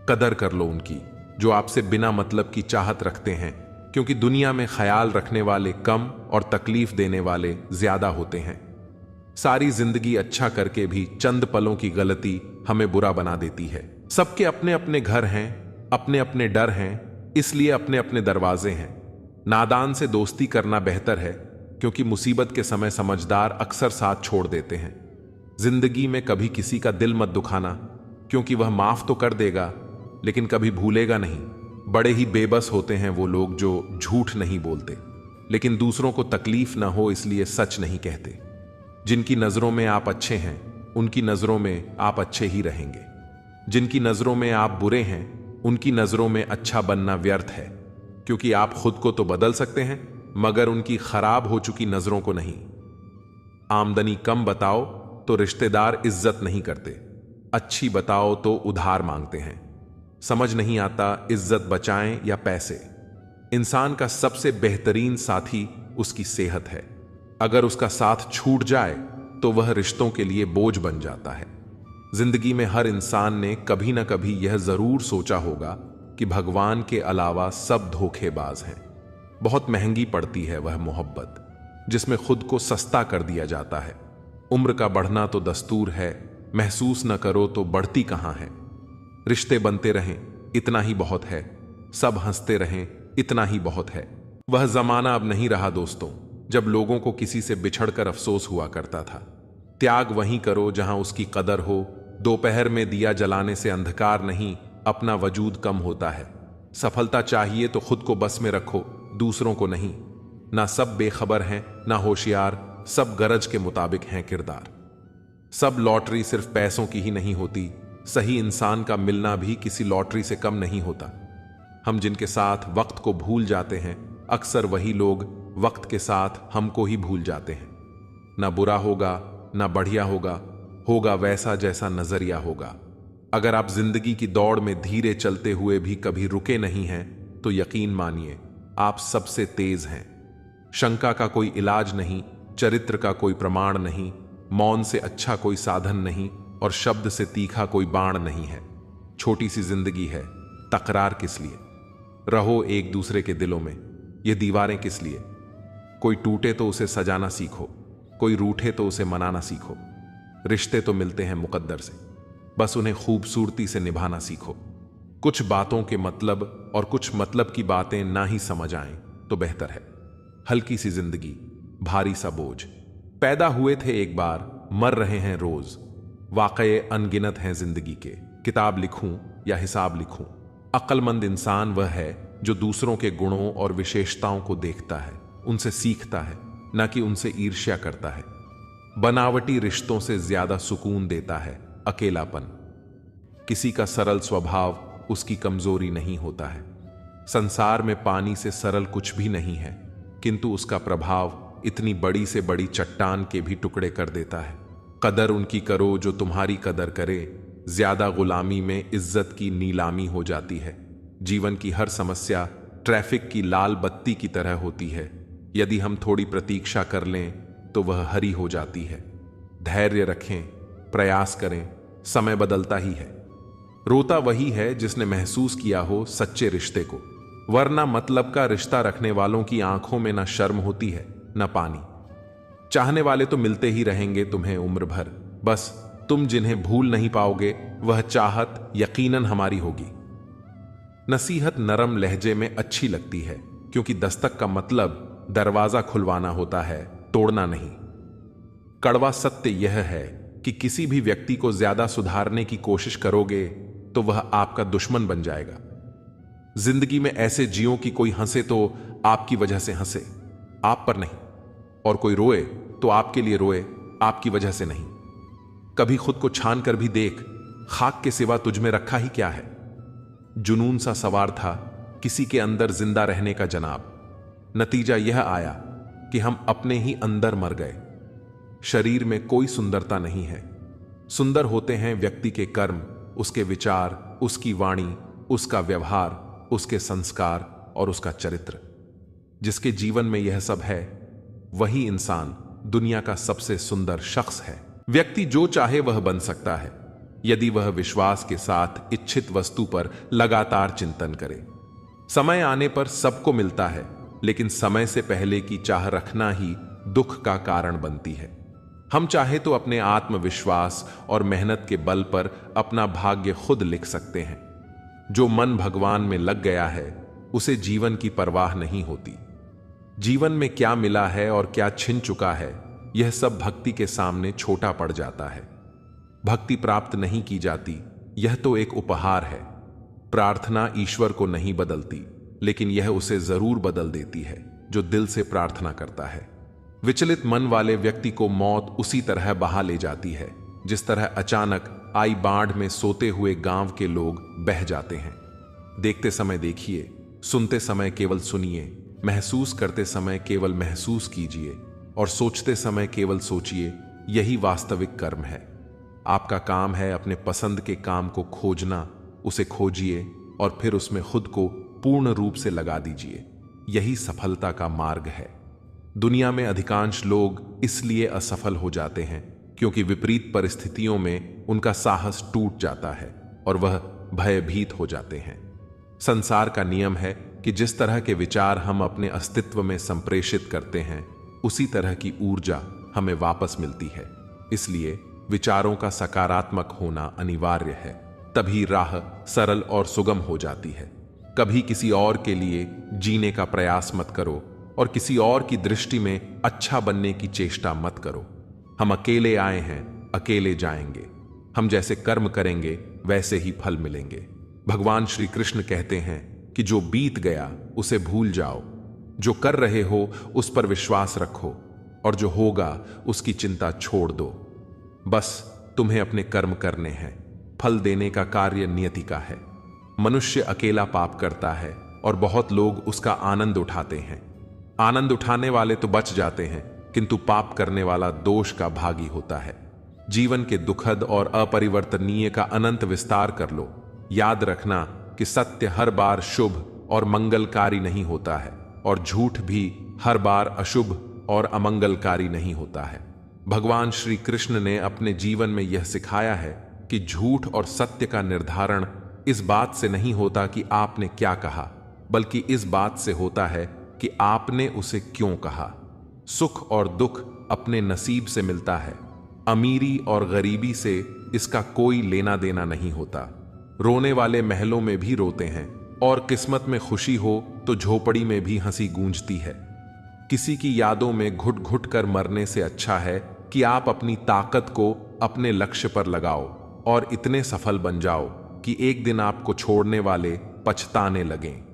कदर कर लो उनकी जो आपसे बिना मतलब की चाहत रखते हैं, क्योंकि दुनिया में ख्याल रखने वाले कम और तकलीफ देने वाले ज्यादा होते हैं। सारी जिंदगी अच्छा करके भी चंद पलों की गलती हमें बुरा बना देती है। सबके अपने अपने घर हैं, अपने अपने डर हैं, इसलिए अपने अपने दरवाजे हैं। नादान से दोस्ती करना बेहतर है, क्योंकि मुसीबत के समय समझदार अक्सर साथ छोड़ देते हैं। जिंदगी में कभी किसी का दिल मत दुखाना, क्योंकि वह माफ तो कर देगा लेकिन कभी भूलेगा नहीं। बड़े ही बेबस होते हैं वो लोग जो झूठ नहीं बोलते, लेकिन दूसरों को तकलीफ ना हो इसलिए सच नहीं कहते। जिनकी नजरों में आप अच्छे हैं, उनकी नजरों में आप अच्छे ही रहेंगे। जिनकी नजरों में आप बुरे हैं, उनकी नजरों में अच्छा बनना व्यर्थ है, क्योंकि आप खुद को तो बदल सकते हैं, मगर उनकी खराब हो चुकी नजरों को नहीं। आमदनी कम बताओ तो रिश्तेदार इज्जत नहीं करते, अच्छी बताओ तो उधार मांगते हैं। समझ नहीं आता इज्जत बचाएं या पैसे। इंसान का सबसे बेहतरीन साथी उसकी सेहत है। अगर उसका साथ छूट जाए तो वह रिश्तों के लिए बोझ बन जाता है। जिंदगी में हर इंसान ने कभी ना कभी यह जरूर सोचा होगा कि भगवान के अलावा सब धोखेबाज हैं। बहुत महंगी पड़ती है वह मोहब्बत जिसमें खुद को सस्ता कर दिया जाता है। उम्र का बढ़ना तो दस्तूर है, महसूस न करो तो बढ़ती कहां है। रिश्ते बनते रहें इतना ही बहुत है, सब हंसते रहें इतना ही बहुत है। वह जमाना अब नहीं रहा दोस्तों, जब लोगों को किसी से बिछड़कर अफसोस हुआ करता था। त्याग वहीं करो जहां उसकी कदर हो। दोपहर में दिया जलाने से अंधकार नहीं, अपना वजूद कम होता है। सफलता चाहिए तो खुद को बस में रखो, दूसरों को नहीं। ना सब बेखबर हैं, ना होशियार, सब गरज के मुताबिक हैं किरदार। सब लॉटरी सिर्फ पैसों की ही नहीं होती, सही इंसान का मिलना भी किसी लॉटरी से कम नहीं होता। हम जिनके साथ वक्त को भूल जाते हैं, अक्सर वही लोग वक्त के साथ हमको ही भूल जाते हैं। ना बुरा होगा ना बढ़िया होगा, होगा वैसा जैसा नजरिया होगा। अगर आप जिंदगी की दौड़ में धीरे चलते हुए भी कभी रुके नहीं हैं, तो यकीन मानिए आप सबसे तेज हैं। शंका का कोई इलाज नहीं, चरित्र का कोई प्रमाण नहीं, मौन से अच्छा कोई साधन नहीं और शब्द से तीखा कोई बाण नहीं है। छोटी सी जिंदगी है, तकरार किस लिए? रहो एक दूसरे के दिलों में, ये दीवारें किस लिए? कोई टूटे तो उसे सजाना सीखो, कोई रूठे तो उसे मनाना सीखो। रिश्ते तो मिलते हैं मुकद्दर से, बस उन्हें खूबसूरती से निभाना सीखो। कुछ बातों के मतलब और कुछ मतलब की बातें ना ही समझ आएं तो बेहतर है। हल्की सी जिंदगी, भारी सा बोझ। पैदा हुए थे एक बार, मर रहे हैं रोज। वाकये अनगिनत हैं जिंदगी के, किताब लिखूं या हिसाब लिखूं। अक्लमंद इंसान वह है जो दूसरों के गुणों और विशेषताओं को देखता है, उनसे सीखता है, ना कि उनसे ईर्ष्या करता है। बनावटी रिश्तों से ज्यादा सुकून देता है अकेलापन। किसी का सरल स्वभाव उसकी कमजोरी नहीं होता है। संसार में पानी से सरल कुछ भी नहीं है, किंतु उसका प्रभाव इतनी बड़ी से बड़ी चट्टान के भी टुकड़े कर देता है। कदर उनकी करो जो तुम्हारी कदर करे, ज्यादा गुलामी में इज्जत की नीलामी हो जाती है। जीवन की हर समस्या ट्रैफिक की लाल बत्ती की तरह होती है, यदि हम थोड़ी प्रतीक्षा कर लें तो वह हरी हो जाती है। धैर्य रखें, प्रयास करें, समय बदलता ही है। रोता वही है जिसने महसूस किया हो सच्चे रिश्ते को, वरना मतलब का रिश्ता रखने वालों की आंखों में ना शर्म होती है ना पानी। चाहने वाले तो मिलते ही रहेंगे तुम्हें उम्र भर, बस तुम जिन्हें भूल नहीं पाओगे वह चाहत यकीनन हमारी होगी। नसीहत नरम लहजे में अच्छी लगती है, क्योंकि दस्तक का मतलब दरवाजा खुलवाना होता है, तोड़ना नहीं। कड़वा सत्य यह है कि किसी भी व्यक्ति को ज्यादा सुधारने की कोशिश करोगे तो वह आपका दुश्मन बन जाएगा। जिंदगी में ऐसे जियो कि कोई हंसे तो आपकी वजह से हंसे, आप पर नहीं, और कोई रोए तो आपके लिए रोए, आपकी वजह से नहीं। कभी खुद को छान कर भी देख, खाक के सिवा तुझ में रखा ही क्या है। जुनून सा सवार था किसी के अंदर जिंदा रहने का जनाब। नतीजा यह आया कि हम अपने ही अंदर मर गए। शरीर में कोई सुंदरता नहीं है, सुंदर होते हैं व्यक्ति के कर्म, उसके विचार, उसकी वाणी, उसका व्यवहार, उसके संस्कार और उसका चरित्र। जिसके जीवन में यह सब है वही इंसान दुनिया का सबसे सुंदर शख्स है। व्यक्ति जो चाहे वह बन सकता है, यदि वह विश्वास के साथ इच्छित वस्तु पर लगातार चिंतन करे। समय आने पर सबको मिलता है, लेकिन समय से पहले की चाह रखना ही दुख का कारण बनती है। हम चाहे तो अपने आत्मविश्वास और मेहनत के बल पर अपना भाग्य खुद लिख सकते हैं। जो मन भगवान में लग गया है उसे जीवन की परवाह नहीं होती। जीवन में क्या मिला है और क्या छिन चुका है, यह सब भक्ति के सामने छोटा पड़ जाता है। भक्ति प्राप्त नहीं की जाती, यह तो एक उपहार है। प्रार्थना ईश्वर को नहीं बदलती, लेकिन यह उसे जरूर बदल देती है जो दिल से प्रार्थना करता है। विचलित मन वाले व्यक्ति को मौत उसी तरह बहा ले जाती है जिस तरह अचानक आई बाढ़ में सोते हुए गांव के लोग बह जाते हैं। देखते समय देखिए, सुनते समय केवल सुनिए, महसूस करते समय केवल महसूस कीजिए और सोचते समय केवल सोचिए। यही वास्तविक कर्म है। आपका काम है अपने पसंद के काम को खोजना, उसे खोजिए और फिर उसमें खुद को पूर्ण रूप से लगा दीजिए। यही सफलता का मार्ग है। दुनिया में अधिकांश लोग इसलिए असफल हो जाते हैं क्योंकि विपरीत परिस्थितियों में उनका साहस टूट जाता है और वह भयभीत हो जाते हैं। संसार का नियम है कि जिस तरह के विचार हम अपने अस्तित्व में संप्रेषित करते हैं, उसी तरह की ऊर्जा हमें वापस मिलती है। इसलिए विचारों का सकारात्मक होना अनिवार्य है, तभी राह सरल और सुगम हो जाती है। कभी किसी और के लिए जीने का प्रयास मत करो और किसी और की दृष्टि में अच्छा बनने की चेष्टा मत करो। हम अकेले आए हैं, अकेले जाएंगे। हम जैसे कर्म करेंगे वैसे ही फल मिलेंगे। भगवान श्री कृष्ण कहते हैं कि जो बीत गया उसे भूल जाओ, जो कर रहे हो उस पर विश्वास रखो और जो होगा उसकी चिंता छोड़ दो। बस तुम्हें अपने कर्म करने हैं, फल देने का कार्य नियति का है। मनुष्य अकेला पाप करता है और बहुत लोग उसका आनंद उठाते हैं। आनंद उठाने वाले तो बच जाते हैं, किंतु पाप करने वाला दोष का भागी होता है। जीवन के दुखद और अपरिवर्तनीय का अनंत विस्तार कर लो। याद रखना कि सत्य हर बार शुभ और मंगलकारी नहीं होता है, और झूठ भी हर बार अशुभ और अमंगलकारी नहीं होता है। भगवान श्री कृष्ण ने अपने जीवन में यह सिखाया है कि झूठ और सत्य का निर्धारण इस बात से नहीं होता कि आपने क्या कहा, बल्कि इस बात से होता है कि आपने उसे क्यों कहा। सुख और दुख अपने नसीब से मिलता है। अमीरी और गरीबी से इसका कोई लेना देना नहीं होता। रोने वाले महलों में भी रोते हैं, और किस्मत में खुशी हो तो झोपड़ी में भी हंसी गूंजती है। किसी की यादों में घुट घुट कर मरने से अच्छा है कि आप अपनी ताकत को अपने लक्ष्य पर लगाओ और इतने सफल बन जाओ कि एक दिन आपको छोड़ने वाले पछताने लगें।